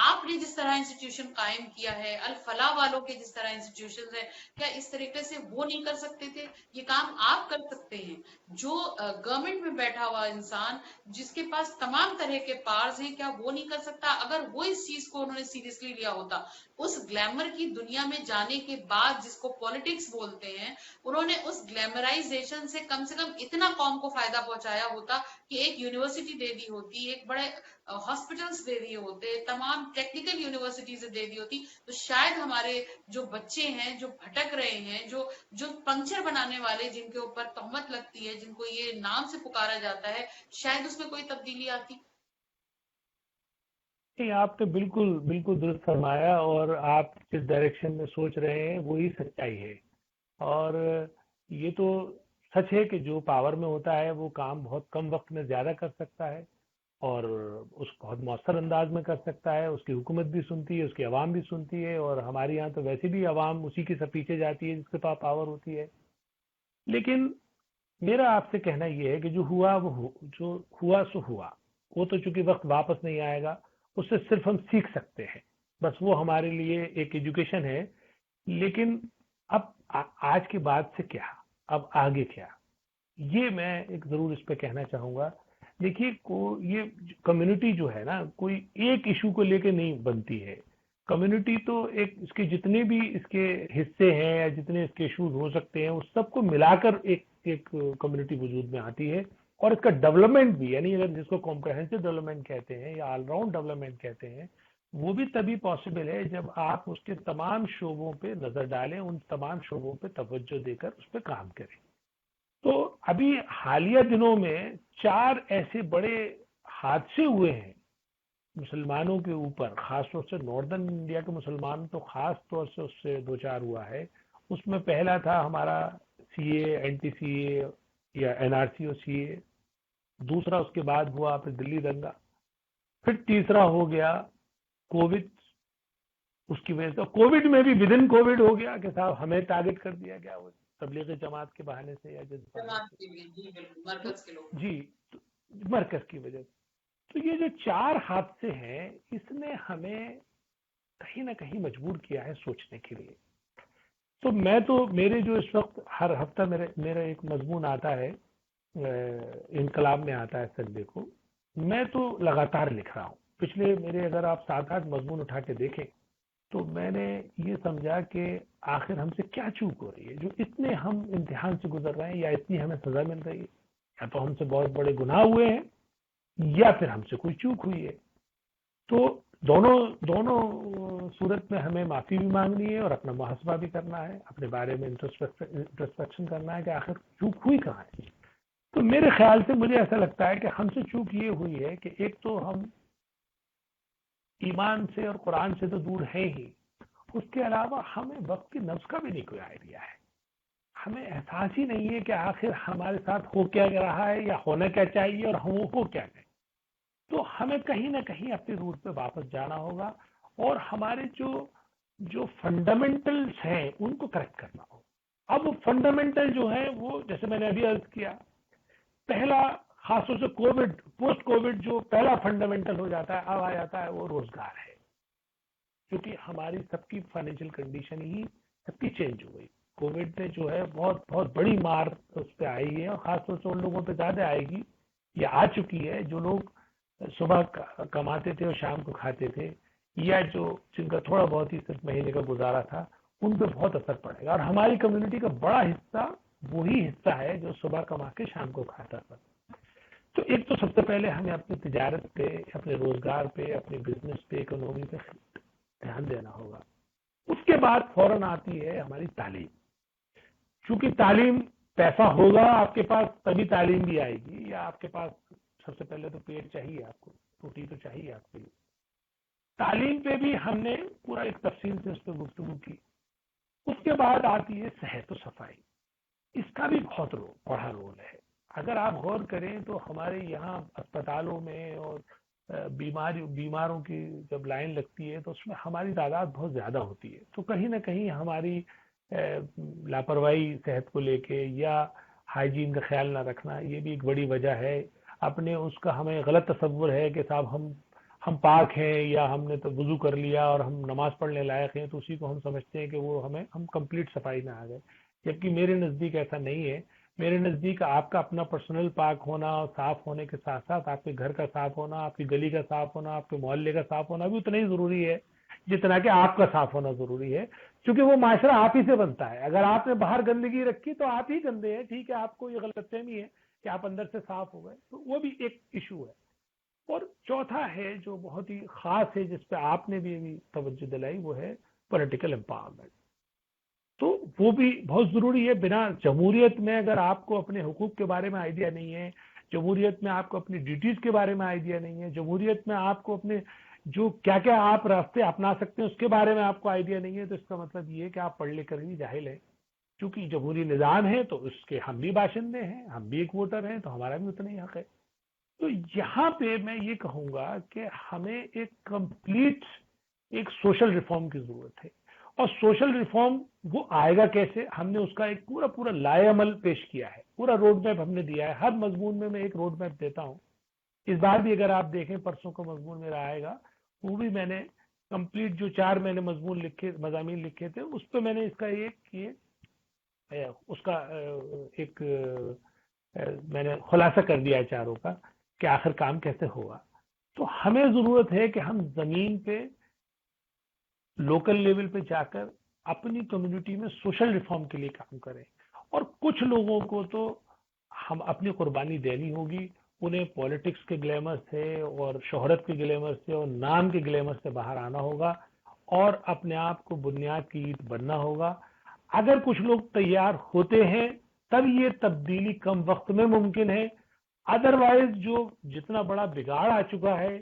آپ نے جس طرح انسٹیٹیوشن قائم کیا ہے، الفلاح والوں کے جس طرح انسٹیٹیوشن ہیں، کیا اس طریقے سے وہ نہیں کر سکتے تھے؟ یہ کام آپ کر سکتے ہیں. جو گورنمنٹ میں بیٹھا ہوا انسان جس کے پاس تمام طرح کے پارز ہیں، کیا وہ نہیں کر سکتا؟ اگر وہ اس چیز کو انہوں نے سیریسلی لیا ہوتا، اس گلیمر کی دنیا میں جانے کے بعد جس کو پالیٹکس بولتے ہیں، انہوں نے اس گلیمرائزیشن سے کم اتنا قوم کو فائدہ پہنچایا ہوتا کہ ایک یونیورسٹی دے دی ہوتی، ایک بڑے ہاسپٹلس دے دیے ہوتے، تمام ٹیکنیکل یونیورسٹیز دے دی ہوتی، تو شاید ہمارے جو بچے ہیں جو بھٹک رہے ہیں، جو پنکچر بنانے والے جن کے اوپر تہمت لگتی ہے، جن کو یہ نام سے پکارا جاتا ہے، شاید اس میں کوئی تبدیلی آتی. نہیں، آپ نے بالکل بالکل درست فرمایا، اور آپ جس ڈائریکشن میں سوچ رہے ہیں وہی سچائی ہے. اور یہ تو سچ ہے کہ جو پاور میں ہوتا ہے وہ کام بہت کم وقت میں زیادہ کر سکتا ہے، اور اس بہت مؤثر انداز میں کر سکتا ہے. اس کی حکومت بھی سنتی ہے، اس کی عوام بھی سنتی ہے، اور ہمارے یہاں تو ویسے بھی عوام اسی کے سب پیچھے جاتی ہے جس کے پاس پاور ہوتی ہے. لیکن میرا آپ سے کہنا یہ ہے کہ جو ہوا سو ہوا. وہ تو چونکہ وقت واپس نہیں آئے گا، اس سے صرف ہم سیکھ سکتے ہیں، بس وہ ہمارے لیے ایک ایجوکیشن ہے. لیکن اب آج کے بعد سے کیا، اب آگے کیا، یہ میں ایک ضرور اس پہ کہنا چاہوں گا. دیکھیے یہ کمیونٹی جو ہے نا، کوئی ایک ایشو کو لے کے نہیں بنتی ہے. کمیونٹی تو ایک اس کے جتنے بھی اس کے حصے ہیں یا جتنے اس کے ایشوز ہو سکتے ہیں اس سب کو ملا کر ایک کمیونٹی وجود میں آتی ہے. اور اس کا ڈیولپمنٹ بھی، یعنی اگر جس کو کمپریہنسو ڈیولپمنٹ کہتے ہیں یا آل راؤنڈ ڈیولپمنٹ کہتے ہیں، وہ بھی تبھی پاسبل ہے جب آپ اس کے تمام شعبوں پہ نظر ڈالیں، ان تمام شعبوں پہ توجہ دے کر اس پہ کام کریں. تو ابھی حالیہ دنوں میں 4 ایسے بڑے حادثے ہوئے ہیں مسلمانوں کے اوپر، خاص طور سے ناردرن انڈیا کے مسلمان تو خاص طور سے اس سے دو چار ہوا ہے. اس میں پہلا تھا ہمارا سی اے، این ٹی سی اے یا این آر سی او سی اے. دوسرا اس کے بعد ہوا پھر دلی دنگا. پھر تیسرا ہو گیا کووڈ. اس کی وجہ سے کووڈ میں بھی ودن کووڈ ہو گیا کہ صاحب ہمیں ٹارگٹ کر دیا گیا وہ تبلیغ جماعت کے بہانے سے یا جس جماعت کے لیے، جی بالکل، مرکز کے لوگ. جی مرکز کی وجہ سے. تو یہ جو 4 حادثے ہیں اس نے ہمیں کہیں نہ کہیں مجبور کیا ہے سوچنے کے لیے. تو میں تو میرے جو اس وقت ہر ہفتہ میرا ایک مضمون آتا ہے، انقلاب میں آتا ہے سنڈے کو. میں تو لگاتار لکھ رہا ہوں. پچھلے میرے اگر آپ 7-8 مضمون اٹھا کے دیکھیں تو میں نے یہ سمجھا کہ آخر ہم سے کیا چوک ہو رہی ہے جو اتنے ہم امتحان سے گزر رہے ہیں، یا اتنی ہمیں سزا مل رہی ہے. یا تو ہم سے بہت بڑے گناہ ہوئے ہیں یا پھر ہم سے کوئی چوک ہوئی ہے. تو دونوں صورت میں ہمیں معافی بھی مانگنی ہے اور اپنا محاسبہ بھی کرنا ہے، اپنے بارے میں انٹرسپیکشن کرنا ہے کہ آخر چوک ہوئی کہاں ہے. تو میرے خیال سے مجھے ایسا لگتا ہے کہ ہم سے چوک یہ ہوئی ہے کہ ایک تو ہم ایمان سے اور قرآن سے تو دور ہیں ہی، اس کے علاوہ ہمیں وقت کی نبض کا بھی نہیں کوئی آئیڈیا ہے. ہمیں احساس ہی نہیں ہے کہ آخر ہمارے ساتھ ہو کیا رہا ہے یا ہونا کیا چاہیے اور ہم ہو کیا کریں. تو ہمیں کہیں نہ کہیں اپنے روٹ پہ واپس جانا ہوگا اور ہمارے جو فنڈامنٹلز ہیں ان کو کریکٹ کرنا ہوگا. اب فنڈامنٹل جو ہے وہ جیسے میں نے ابھی عرض کیا، پہلا خاص طور سے کووڈ پوسٹ کووڈ جو پہلا فنڈامنٹل ہو جاتا ہے اب آ جاتا ہے وہ روزگار ہے، کیونکہ ہماری سب کی فائنینشیل کنڈیشن ہی سب کی چینج ہو گئی. کووڈ نے جو ہے بہت بہت بڑی مار اس پہ آئی ہے اور خاص طور سے ان لوگوں پہ زیادہ آئے گی یا آ چکی ہے جو لوگ صبح کماتے تھے اور شام کو کھاتے تھے، یا جن کا تھوڑا بہت ہی صرف مہینے کا گزارا تھا، ان پہ بہت اثر پڑے گا. اور ہماری کمیونٹی کا بڑا حصہ وہی حصہ ہے جو صبح کما کے شام کو کھاتا تھا. تو ایک تو سب سے پہلے ہمیں اپنی تجارت پہ، اپنے روزگار پہ، اپنے بزنس پہ، اکنومی پہ دھیان دینا ہوگا. اس کے بعد فوراً آتی ہے ہماری تعلیم. چونکہ تعلیم پیسہ ہوگا آپ کے پاس تبھی تعلیم بھی آئے گی، یا آپ کے پاس سب سے پہلے تو پیٹ چاہیے، آپ کو روٹی تو چاہیے آپ کے لیے. تعلیم پہ بھی ہم نے پورا ایک تفصیل سے اس پہ گفتگو کی. اس کے بعد آتی ہے صحت و صفائی. اس کا بھی بہت بڑا رول ہے. اگر آپ غور کریں تو ہمارے یہاں اسپتالوں میں اور بیماروں کی جب لائن لگتی ہے تو اس میں ہماری تعداد بہت زیادہ ہوتی ہے. تو کہیں نہ کہیں ہماری لاپرواہی صحت کو لے کے یا ہائیجین کا خیال نہ رکھنا یہ بھی ایک بڑی وجہ ہے. اپنے اس کا ہمیں غلط تصور ہے کہ صاحب ہم پاک ہیں یا ہم نے تو وضو کر لیا اور ہم نماز پڑھنے لائق ہیں تو اسی کو ہم سمجھتے ہیں کہ وہ ہم کمپلیٹ صفائی میں آ گئے. جبکہ میرے نزدیک ایسا نہیں ہے. میرے نزدیک آپ کا اپنا پرسنل پاک ہونا اور صاف ہونے کے ساتھ ساتھ آپ کے گھر کا صاف ہونا، آپ کی گلی کا صاف ہونا، آپ کے محلے کا صاف ہونا بھی اتنا ہی ضروری ہے جتنا کہ آپ کا صاف ہونا ضروری ہے. کیونکہ وہ معاشرہ آپ ہی سے بنتا ہے. اگر آپ نے باہر گندگی رکھی تو آپ ہی گندے ہیں. ٹھیک ہے، آپ کو یہ غلط فہمی ہے کہ آپ اندر سے صاف ہو گئے، تو وہ بھی ایک ایشو ہے. اور چوتھا ہے جو بہت ہی خاص ہے جس پہ آپ نے بھی توجہ دلائی، وہ ہے پولیٹیکل امپاورمنٹ. تو وہ بھی بہت ضروری ہے. بنا جمہوریت میں اگر آپ کو اپنے حقوق کے بارے میں آئیڈیا نہیں ہے، جمہوریت میں آپ کو اپنی ڈیوٹیز کے بارے میں آئیڈیا نہیں ہے، جمہوریت میں آپ کو اپنے جو کیا آپ راستے اپنا سکتے ہیں اس کے بارے میں آپ کو آئیڈیا نہیں ہے، تو اس کا مطلب یہ ہے کہ آپ پڑھ لکھ کر بھی جاہل ہیں. کیونکہ جمہوری نظام ہے تو اس کے ہم بھی باشندے ہیں، ہم بھی ایک ووٹر ہیں، تو ہمارا بھی اتنا ہی حق ہے. تو یہاں پہ میں یہ کہوں گا کہ ہمیں ایک کمپلیٹ ایک سوشل ریفارم کی ضرورت ہے. اور سوشل ریفارم وہ آئے گا کیسے؟ ہم نے اس کا ایک پورا لائے عمل پیش کیا ہے، پورا روڈ میپ ہم نے دیا ہے. ہر مضمون میں ایک روڈ میپ دیتا ہوں. اس بار بھی اگر آپ دیکھیں پرسوں کا مضمون میرا آئے گا، وہ بھی میں نے کمپلیٹ جو 4 میں نے مضامین لکھے تھے اس پہ میں نے اس کا ایک میں نے خلاصہ کر دیا ہے چاروں کا کہ آخر کام کیسے ہوگا. تو ہمیں ضرورت ہے کہ ہم زمین پہ لوکل لیول پہ جا کر اپنی کمیونٹی میں سوشل ریفارم کے لیے کام کریں. اور کچھ لوگوں کو تو ہم اپنی قربانی دینی ہوگی. انہیں پولیٹکس کے گلیمر سے اور شہرت کے گلیمر سے اور نام کے گلیمر سے باہر آنا ہوگا اور اپنے آپ کو بنیاد کی اینٹ بننا ہوگا. اگر کچھ لوگ تیار ہوتے ہیں تب یہ تبدیلی کم وقت میں ممکن ہے. ادروائز جو جتنا بڑا بگاڑ آ چکا ہے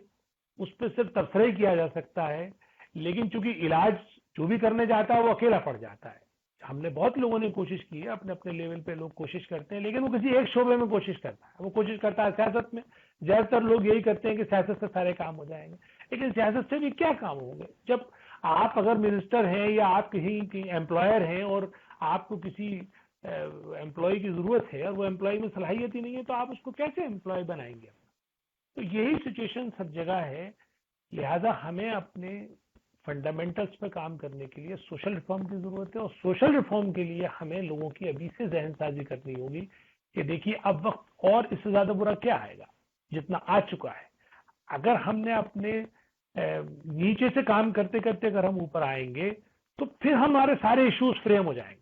اس پہ صرف تبصرہ ہی کیا جا سکتا ہے، لیکن چونکہ علاج جو بھی کرنے جاتا ہے وہ اکیلا پڑ جاتا ہے. ہم نے بہت لوگوں نے کوشش کی ہے، اپنے اپنے لیول پہ لوگ کوشش کرتے ہیں، لیکن وہ کسی ایک شعبے میں کوشش کرتا ہے. وہ کوشش کرتا ہے سیاست میں. زیادہ تر لوگ یہی کرتے ہیں کہ سیاست سے سارے کام ہو جائیں گے، لیکن سیاست سے بھی کیا کام ہوں گے جب آپ اگر منسٹر ہیں یا آپ کہیں امپلائر ہیں اور آپ کو کسی امپلائی کی ضرورت ہے اور وہ امپلائی میں صلاحیت ہی نہیں ہے تو آپ اس کو کیسے امپلائی بنائیں گے؟ تو یہی سچویشن سب جگہ ہے. لہذا ہمیں اپنے فنڈامنٹلز پہ کام کرنے کے لیے سوشل ریفارم کی ضرورت ہے. اور سوشل ریفارم کے لیے ہمیں لوگوں کی ابھی سے ذہن سازی کرنی ہوگی کہ دیکھیے اب وقت اور اس سے زیادہ برا کیا آئے گا جتنا آ چکا ہے. اگر ہم نے اپنے نیچے سے کام کرتے کرتے اگر ہم اوپر آئیں گے تو پھر ہمارے سارے ایشوز فریم ہو جائیں گے،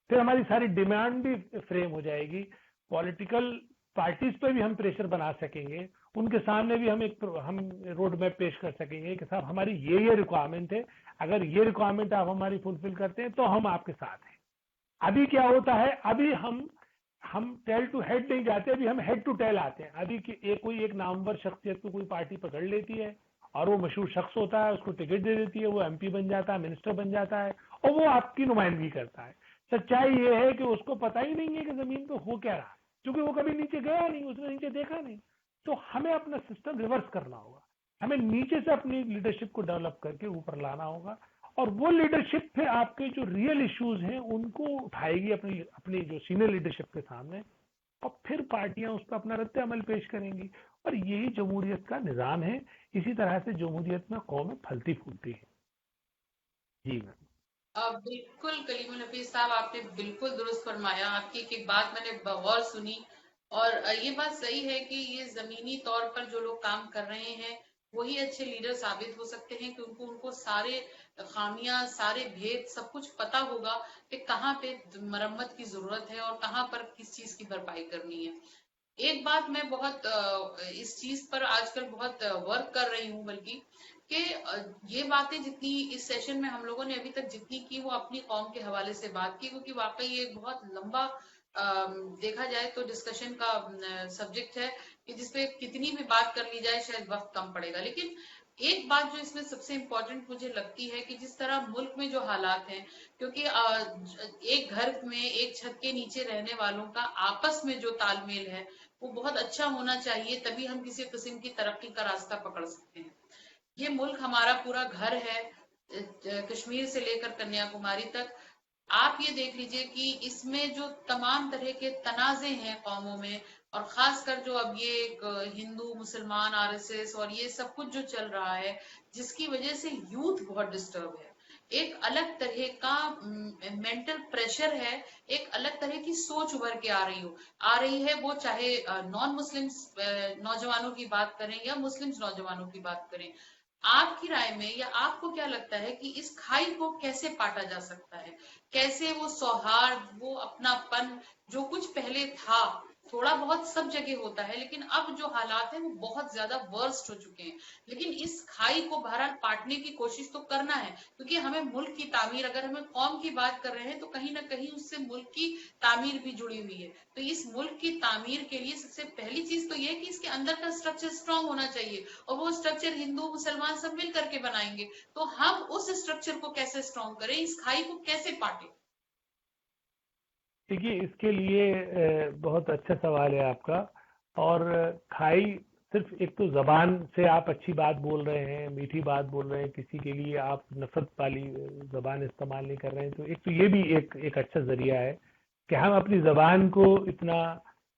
پھر ہماری ساری ڈیمانڈ بھی فریم ہو جائے گی. پولیٹیکل پارٹیز پہ بھی ہم پریشر بنا سکیں گے، ان کے سامنے بھی ہم روڈ میپ پیش کر سکیں گے کہ صاحب ہماری یہ ریکوائرمنٹ ہے، اگر یہ ریکوائرمنٹ آپ ہماری فلفل کرتے ہیں تو ہم آپ کے ساتھ ہیں. ابھی کیا ہوتا ہے، ابھی ہم ٹیل ٹو ہیڈ نہیں جاتے، ابھی ہم ہیڈ ٹو ٹیل آتے ہیں. ابھی کوئی ایک نامور شخصیت کو کوئی پارٹی پکڑ لیتی ہے اور وہ مشہور شخص ہوتا ہے, اس کو ٹکٹ دے دیتی ہے, وہ MP بن جاتا ہے, منسٹر بن جاتا ہے, اور وہ آپ کی نمائندگی کرتا ہے. سچائی یہ ہے کہ اس کو پتہ ہی نہیں ہے کہ زمین پہ ہو کیا رہا ہے, کیونکہ وہ کبھی نیچے گیا نہیں, اس نے نیچے دیکھا نہیں. تو ہمیں اپنا سسٹم ریورس کرنا ہوگا, ہمیں نیچے سے اپنی لیڈرشپ کو ڈیولپ کر کے اوپر لانا ہوگا, اور وہ لیڈرشپ پھر آپ کے جو ریئل ایشوز ہیں ان کو اٹھائے گی اپنی جو سینئر لیڈرشپ کے سامنے, اور پھر پارٹیاں اس پر اپنا رد عمل پیش کریں گی. اور یہی جمہوریت کا نظام ہے. اسی طرح سے جمہوریت میں قومیں پھلتی پھولتی ہیں. جی میم. بالکل کلیم الحفیظ صاحب, آپ نے بالکل درست فرمایا. آپ کی ایک بات میں نے بغور سنی, اور یہ بات صحیح ہے کہ یہ زمینی طور پر جو لوگ کام کر رہے ہیں وہی اچھے لیڈر ثابت ہو سکتے ہیں, کیونکہ ان کو سارے خامیاں, سارے بھید, سب کچھ پتا ہوگا کہ کہاں پہ مرمت کی ضرورت ہے اور کہاں پر کس چیز کی بھرپائی کرنی ہے. ایک بات میں بہت اس چیز پر آج کل بہت ورک کر رہی ہوں, بلکہ کہ یہ باتیں جتنی اس سیشن میں ہم لوگوں نے ابھی تک جتنی کی وہ اپنی قوم کے حوالے سے بات کی, کیونکہ واقعی ایک بہت لمبا دیکھا جائے تو ڈسکشن کا سبجیکٹ ہے کہ جس پہ کتنی بھی بات کر لی جائے شاید وقت کم پڑے گا. لیکن ایک بات جو اس میں سب سے امپورٹنٹ مجھے لگتی ہے کہ جس طرح ملک میں جو حالات ہیں, کیونکہ ایک گھر میں ایک چھت کے نیچے رہنے والوں کا آپس میں جو تال میل ہے وہ بہت اچھا ہونا چاہیے, تبھی ہم کسی قسم کی ترقی کا راستہ پکڑ سکتے ہیں. یہ ملک ہمارا پورا گھر ہے, کشمیر سے لے کر کنیا کماری تک. آپ یہ دیکھ لیجئے کہ اس میں جو تمام طرح کے تنازع ہیں قوموں میں, اور خاص کر جو اب یہ ہندو مسلمان RSS اور یہ سب کچھ جو چل رہا ہے, جس کی وجہ سے یوتھ بہت ڈسٹرب ہے. ایک الگ طرح کا مینٹل پریشر ہے, ایک الگ طرح کی سوچ ابھر کے آ رہی ہے, وہ چاہے نان مسلم نوجوانوں کی بات کریں یا مسلم نوجوانوں کی بات کریں. آپ کی رائے میں یا آپ کو کیا لگتا ہے کہ اس کھائی کو کیسے پاٹا جا سکتا ہے, کیسے وہ سوہارد, وہ اپنا پن جو کچھ پہلے تھا, تھوڑا بہت سب جگہ ہوتا ہے لیکن اب جو حالات ہیں وہ بہت زیادہ ورسٹ ہو چکے ہیں. لیکن اس کھائی کو بہرحال پاٹنے کی کوشش تو کرنا ہے, کیونکہ ہمیں ملک کی تعمیر, اگر ہمیں قوم کی بات کر رہے ہیں تو کہیں نہ کہیں اس سے ملک کی تعمیر بھی جڑی ہوئی ہے. تو اس ملک کی تعمیر کے لیے سب سے پہلی چیز تو یہ ہے کہ اس کے اندر کا اسٹرکچر اسٹرانگ ہونا چاہیے, اور وہ اسٹرکچر ہندو مسلمان سب مل کر کے بنائیں گے. تو ہم اس اسٹرکچر کو کیسے اسٹرانگ کریں, اس کھائی کو کیسے پاٹیں؟ دیکھیے, اس کے لیے بہت اچھا سوال ہے آپ کا. اور کھائی صرف ایک تو زبان سے آپ اچھی بات بول رہے ہیں, میٹھی بات بول رہے ہیں, کسی کے لیے آپ نفرت والی زبان استعمال نہیں کر رہے ہیں, تو ایک تو یہ بھی ایک اچھا ذریعہ ہے کہ ہم اپنی زبان کو اتنا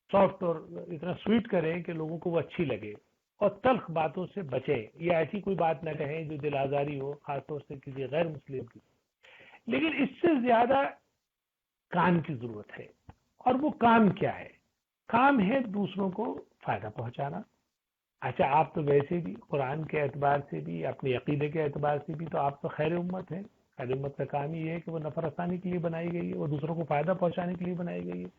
سافٹ اور اتنا سویٹ کریں کہ لوگوں کو وہ اچھی لگے, اور تلخ باتوں سے بچیں, یا ایسی کوئی بات نہ کہیں جو دل آزاری ہو, خاص طور سے کسی غیر مسلم کی. لیکن اس سے زیادہ کام کی ضرورت ہے. اور وہ کام کیا ہے؟ کام ہے دوسروں کو فائدہ پہنچانا. اچھا, آپ تو ویسے بھی قرآن کے اعتبار سے بھی, اپنے عقیدے کے اعتبار سے بھی تو آپ تو خیر امت ہیں. خیر امت کا کام یہ ہے کہ وہ نفع رسانی کے لیے بنائی گئی ہے, وہ دوسروں کو فائدہ پہنچانے کے لیے بنائی گئی ہے.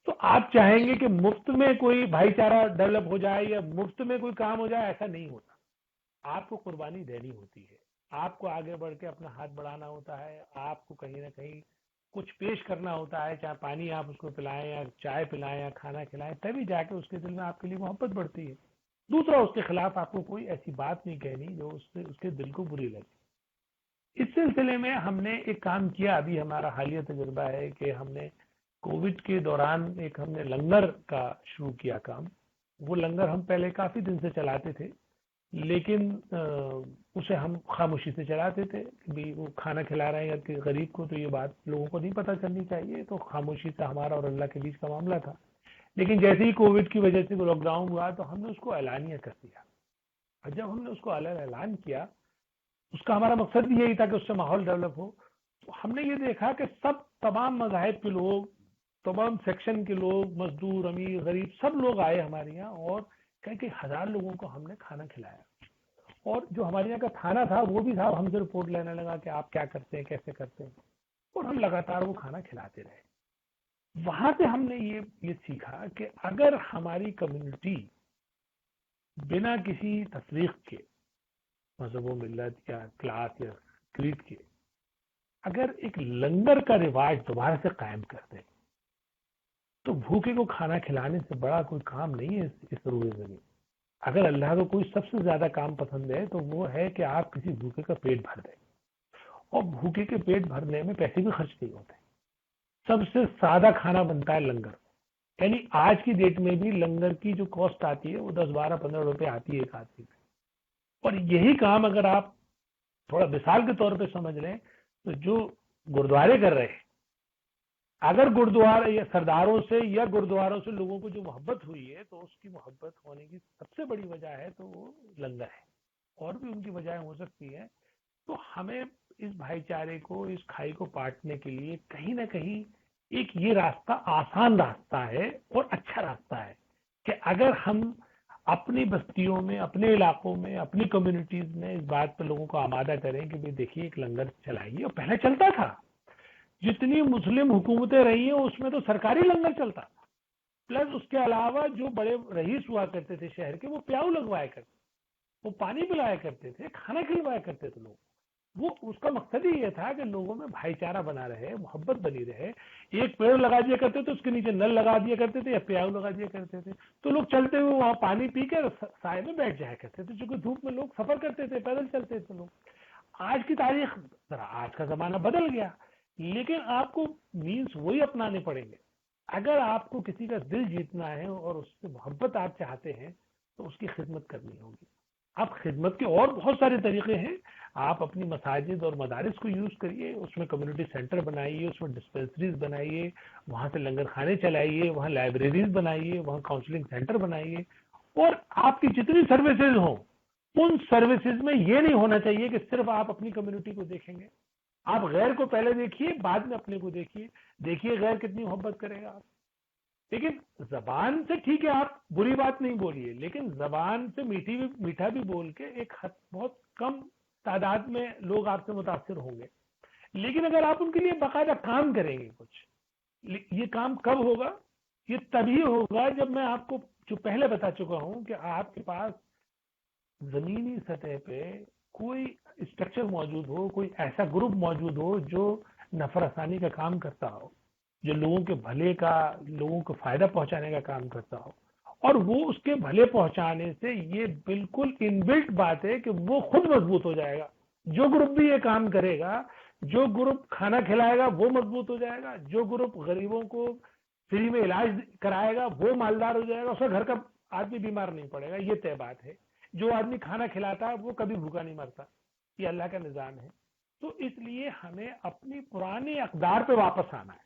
تو آپ چاہیں گے کہ مفت میں کوئی بھائی چارہ ڈیولپ ہو جائے یا مفت میں کوئی کام ہو جائے, ایسا نہیں ہوتا. آپ کو قربانی دینی ہوتی ہے, آپ کو آگے بڑھ کے اپنا ہاتھ بڑھانا ہوتا ہے, آپ کو کہیں نہ کہیں کچھ پیش کرنا ہوتا ہے, چاہے پانی آپ اس کو پلائیں یا چائے پلائیں یا کھانا کھلائیں, تبھی جا کے اس کے دل میں آپ کے لیے محبت بڑھتی ہے. دوسرا, اس کے خلاف آپ کو کوئی ایسی بات نہیں کہنی جو اس کے دل کو بری لگے. اس سلسلے میں ہم نے ایک کام کیا, ابھی ہمارا حالیہ تجربہ ہے کہ ہم نے کووڈ کے دوران ہم نے لنگر کا شروع کیا کام. وہ لنگر ہم پہلے کافی دن سے چلاتے تھے, لیکن اسے ہم خاموشی سے چلاتے تھے کہ وہ کھانا کھلا رہے ہیں یا غریب کو, تو یہ بات لوگوں کو نہیں پتہ چلنی چاہیے, تو خاموشی سے ہمارا اور اللہ کے بیچ کا معاملہ تھا. لیکن جیسے ہی کووڈ کی وجہ سے لاک ڈاؤن ہوا تو ہم نے اس کو اعلانیہ کر دیا. اور جب ہم نے اس کو اعلان کیا, اس کا ہمارا مقصد بھی یہی تھا کہ اس سے ماحول ڈیولپ ہو. تو ہم نے یہ دیکھا کہ تمام مذاہب کے لوگ, تمام سیکشن کے لوگ, مزدور, امیر, غریب, سب لوگ آئے ہمارے یہاں, اور کئی ہزار لوگوں کو ہم نے کھانا کھلایا. اور جو ہمارے یہاں کا تھانہ تھا وہ بھی صاحب ہم سے رپورٹ لینے لگا کہ آپ کیا کرتے ہیں, کیسے کرتے ہیں, اور ہم لگاتار وہ کھانا کھلاتے رہے. وہاں سے ہم نے یہ سیکھا کہ اگر ہماری کمیونٹی بنا کسی تفریق کے, مذہب و ملت یا کلاس یا کریڈ کے, اگر ایک لنگر کا رواج دوبارہ سے قائم کر دے, تو بھوکے کو کھانا کھلانے سے بڑا کوئی کام نہیں ہے اس روئے زمین. اگر اللہ کو کوئی سب سے زیادہ کام پسند ہے تو وہ ہے کہ آپ کسی بھوکے کا پیٹ بھر دیں، اور بھوکے کے پیٹ بھرنے میں پیسے بھی خرچ نہیں ہوتے. سب سے سادہ کھانا بنتا ہے لنگر، یعنی آج کی ڈیٹ میں بھی لنگر کی جو کاسٹ آتی ہے وہ 10-12-15 روپے آتی ہے ایک آدمی میں. اور یہی کام اگر آپ تھوڑا مثال کے طور پہ سمجھ لیں تو جو گردوارے کر رہے ہیں، اگر گردوارے یا سرداروں سے یا گردواروں سے لوگوں کو جو محبت ہوئی ہے تو اس کی محبت ہونے کی سب سے بڑی وجہ ہے تو وہ لنگر ہے، اور بھی ان کی وجہ ہو سکتی ہے. تو ہمیں اس بھائی چارے کو، اس کھائی کو پاٹنے کے لیے کہیں نہ کہیں ایک یہ راستہ آسان راستہ ہے اور اچھا راستہ ہے کہ اگر ہم اپنی بستیوں میں، اپنے علاقوں میں، اپنی کمیونٹیز میں اس بات پہ لوگوں کو آمادہ کریں کہ بھئی دیکھیے ایک لنگر چلائیے. اور پہلے چلتا تھا، جتنی مسلم حکومتیں رہی ہیں اس میں تو سرکاری لنگر چلتا تھا، پلس اس کے علاوہ جو بڑے رئیس ہوا کرتے تھے شہر کے، وہ پیاؤ لگوایا کرتے، وہ پانی پلایا کرتے تھے، کھانا کھلوایا کرتے تھے لوگ. وہ اس کا مقصد ہی یہ تھا کہ لوگوں میں بھائی چارہ بنا رہے، محبت بنی رہے. ایک پیڑ لگا دیا کرتے تھے، اس کے نیچے نل لگا دیا کرتے تھے یا پیاؤ لگا دیا کرتے تھے، تو لوگ چلتے ہوئے وہاں پانی پی کر سائے میں بیٹھ جایا کرتے تھے، چونکہ دھوپ میں لوگ سفر کرتے تھے، پیدل چلتے تھے لوگ. آج کی تاریخ، آج کا زمانہ بدل گیا، لیکن آپ کو مینس وہی اپنانے پڑیں گے. اگر آپ کو کسی کا دل جیتنا ہے اور اس سے محبت آپ چاہتے ہیں تو اس کی خدمت کرنی ہوگی. اب خدمت کے اور بہت سارے طریقے ہیں. آپ اپنی مساجد اور مدارس کو یوز کریے، اس میں کمیونٹی سینٹر بنائیے، اس میں ڈسپینسریز بنائیے، وہاں سے لنگر خانے چلائیے، وہاں لائبریریز بنائیے، وہاں کاؤنسلنگ سینٹر بنائیے. اور آپ کی جتنی سروسز ہوں ان سروسز میں یہ نہیں ہونا چاہیے کہ صرف آپ اپنی کمیونٹی کو دیکھیں گے. آپ غیر کو پہلے دیکھیے، بعد میں اپنے کو دیکھیے غیر کتنی محبت کرے گا آپ. لیکن زبان سے ٹھیک ہے آپ بری بات نہیں بولیے، لیکن زبان سے میٹھا بھی بول کے ایک بہت کم تعداد میں لوگ آپ سے متاثر ہوں گے. لیکن اگر آپ ان کے لیے باقاعدہ کام کریں گے کچھ، یہ کام کب ہوگا؟ یہ تبھی ہوگا جب میں آپ کو جو پہلے بتا چکا ہوں کہ آپ کے پاس زمینی سطح پہ کوئی اسٹرکچر موجود ہو، کوئی ایسا گروپ موجود ہو جو نفرسانی کا کام کرتا ہو، جو لوگوں کے بھلے کا، لوگوں کو فائدہ پہنچانے کا کام کرتا ہو. اور وہ اس کے بھلے پہنچانے سے یہ بالکل انبلٹ بات ہے کہ وہ خود مضبوط ہو جائے گا. جو گروپ بھی یہ کام کرے گا، جو گروپ کھانا کھلائے گا وہ مضبوط ہو جائے گا، جو گروپ غریبوں کو فری میں علاج کرائے گا وہ مالدار ہو جائے گا، اس کا گھر کا آدمی بیمار نہیں پڑے گا. یہ طے بات ہے. جو آدمی کھانا کھلاتا ہے وہ کبھی بھوکا نہیں مرتا. یہ اللہ کا نظام ہے. تو اس لیے ہمیں اپنی پرانی اقدار پہ واپس آنا ہے،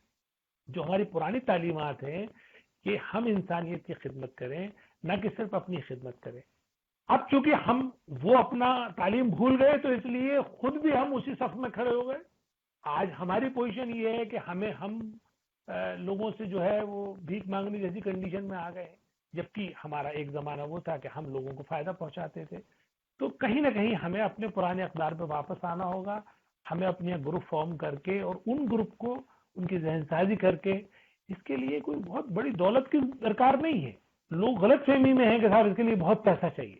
جو ہماری پرانی تعلیمات ہیں کہ ہم انسانیت کی خدمت کریں، نہ کہ صرف اپنی خدمت کریں. اب چونکہ ہم وہ اپنا تعلیم بھول گئے تو اس لیے خود بھی ہم اسی صف میں کھڑے ہو گئے. آج ہماری پوزیشن یہ ہے کہ ہم لوگوں سے جو ہے وہ بھیک مانگنے جیسی کنڈیشن میں آ گئے، جبکہ ہمارا ایک زمانہ وہ تھا کہ ہم لوگوں کو فائدہ پہنچاتے تھے. تو کہیں نہ کہیں ہمیں اپنے پرانے اقدار پہ واپس آنا ہوگا. ہمیں اپنے گروپ فارم کر کے اور ان گروپ کو ان کی ذہن سازی کر کے، اس کے لیے کوئی بہت بڑی دولت کی درکار نہیں ہے. لوگ غلط فہمی میں ہیں کہ صاحب اس کے لیے بہت پیسہ چاہیے.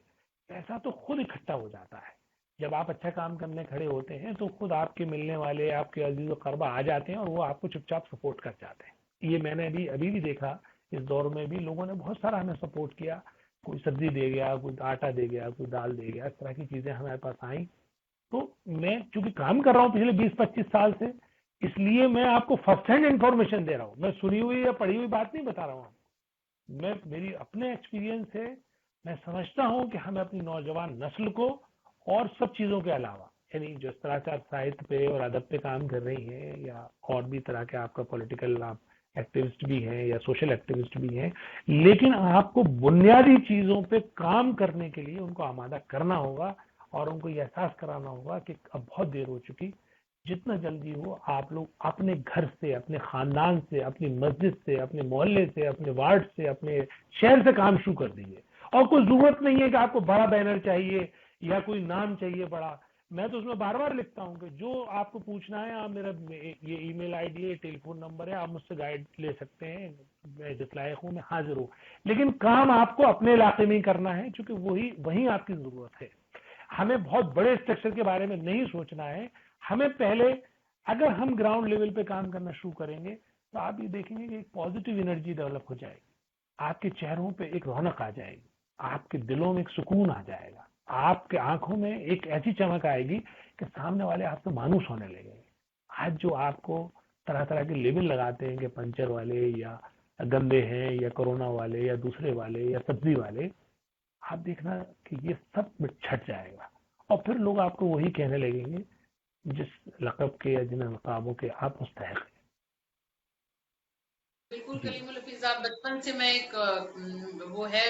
پیسہ تو خود اکٹھا ہو جاتا ہے. جب آپ اچھا کام کرنے کھڑے ہوتے ہیں تو خود آپ کے ملنے والے، آپ کے عزیز و قربا آ جاتے ہیں اور وہ آپ کو چپ چاپ سپورٹ کر جاتے ہیں. یہ میں نے ابھی بھی دیکھا، اس دور میں بھی لوگوں نے بہت سارا ہمیں سپورٹ کیا. کوئی سبزی دے گیا، کوئی آٹا دے گیا، کوئی دال دے گیا، اس طرح کی چیزیں ہمارے پاس آئیں. تو میں چونکہ کام کر رہا ہوں پچھلے 20-25 سال سے، اس لیے میں آپ کو فرسٹ ہینڈ انفارمیشن دے رہا ہوں. میں سنی ہوئی یا پڑھی ہوئی بات نہیں بتا رہا ہوں. میری اپنے ایکسپیرینس سے میں سمجھتا ہوں کہ ہمیں اپنی نوجوان نسل کو اور سب چیزوں کے علاوہ، یعنی جو اس طرح سے آپ ساہت پہ اور ادب پہ کام کر رہی ہیں، یا اور بھی طرح کے آپ کا پولیٹیکل ایکٹیوسٹ بھی ہیں یا سوشل ایکٹیوسٹ بھی ہیں، لیکن آپ کو بنیادی چیزوں پہ کام کرنے کے لیے ان کو آمادہ کرنا ہوگا اور ان کو یہ احساس کرانا ہوگا کہ اب بہت دیر ہو چکی. جتنا جلدی ہو آپ لوگ اپنے گھر سے، اپنے خاندان سے، اپنی مسجد سے، اپنے محلے سے، اپنے وارڈ سے، اپنے شہر سے کام شروع کر دیجیے. اور کوئی ضرورت نہیں ہے کہ آپ کو بڑا بینر چاہیے یا کوئی نام چاہیے بڑا. میں تو اس میں بار بار لکھتا ہوں کہ جو آپ کو پوچھنا ہے، آپ میرا یہ ای میل آئی ڈی ہے، ٹیلی فون نمبر ہے، آپ مجھ سے گائیڈ لے سکتے ہیں. میں جس لائق ہوں میں حاضر ہوں. لیکن کام آپ کو اپنے علاقے میں ہی کرنا ہے، چونکہ وہیں آپ کی ضرورت ہے. ہمیں بہت بڑے اسٹرکچر کے بارے میں نہیں سوچنا ہے. ہمیں پہلے اگر ہم گراؤنڈ لیول پہ کام کرنا شروع کریں گے تو آپ یہ دیکھیں گے کہ ایک پازیٹیو انرجی ڈیولپ ہو جائے گی. آپ کے چہروں پہ ایک رونق آ جائے گی. آپ کے دلوں میں ایک سکون آ جائے گا, آپ کے آنکھوں میں ایک ایسی چمک آئے گی کہ سامنے والے آپ سے مانوس ہونے لگے گے. آج جو آپ کو طرح طرح کے لیبل لگاتے ہیں کہ پنچر والے یا گندے ہیں یا کورونا والے یا دوسرے والے یا سبزی والے, آپ دیکھنا کہ یہ سب چھٹ جائے گا, اور پھر لوگ آپ کو وہی کہنے لگیں گے جس لقب کے یا جن القابوں کے آپ مستحق ہیں. بالکل کلیم الحفیظ صاحب, بچپن سے میں ایک وہ ہے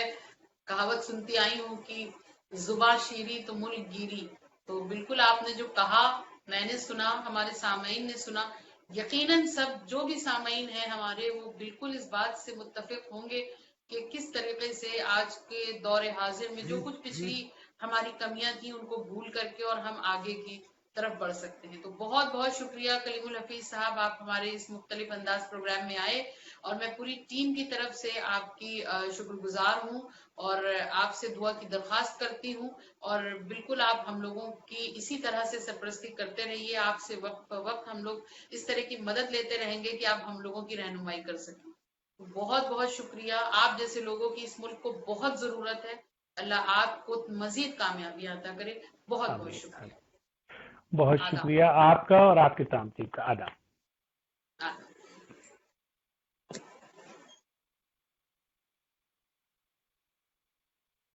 کہاوت سنتی آئی ہوں کہ زباں شیری تو ملک گیری. تو بالکل آپ نے جو کہا میں نے سنا, ہمارے سامعین نے سنا, یقیناً سب جو بھی سامعین ہیں ہمارے وہ بالکل اس بات سے متفق ہوں گے کہ کس طریقے سے آج کے دور حاضر میں جو کچھ پچھلی ہماری کمیاں تھیں ان کو بھول کر کے اور ہم آگے کی طرف بڑھ سکتے ہیں. تو بہت بہت شکریہ کلیم الحفیظ صاحب, آپ ہمارے اس مختلف انداز پروگرام میں آئے, اور میں پوری ٹیم کی طرف سے آپ کی شکر گزار ہوں اور آپ سے دعا کی درخواست کرتی ہوں, اور بالکل آپ ہم لوگوں کی اسی طرح سے سرپرستی کرتے رہیے. آپ سے وقت پر وقت ہم لوگ اس طرح کی مدد لیتے رہیں گے کہ آپ ہم لوگوں کی رہنمائی کر سکیں. بہت بہت شکریہ, آپ جیسے لوگوں کی اس ملک کو بہت ضرورت ہے. اللہ آپ کو مزید کامیابی عطا کرے. بہت بہت آمین. شکریہ. بہت آداب. شکریہ آپ کا اور آپ کے تمام ٹیم کا. آداب.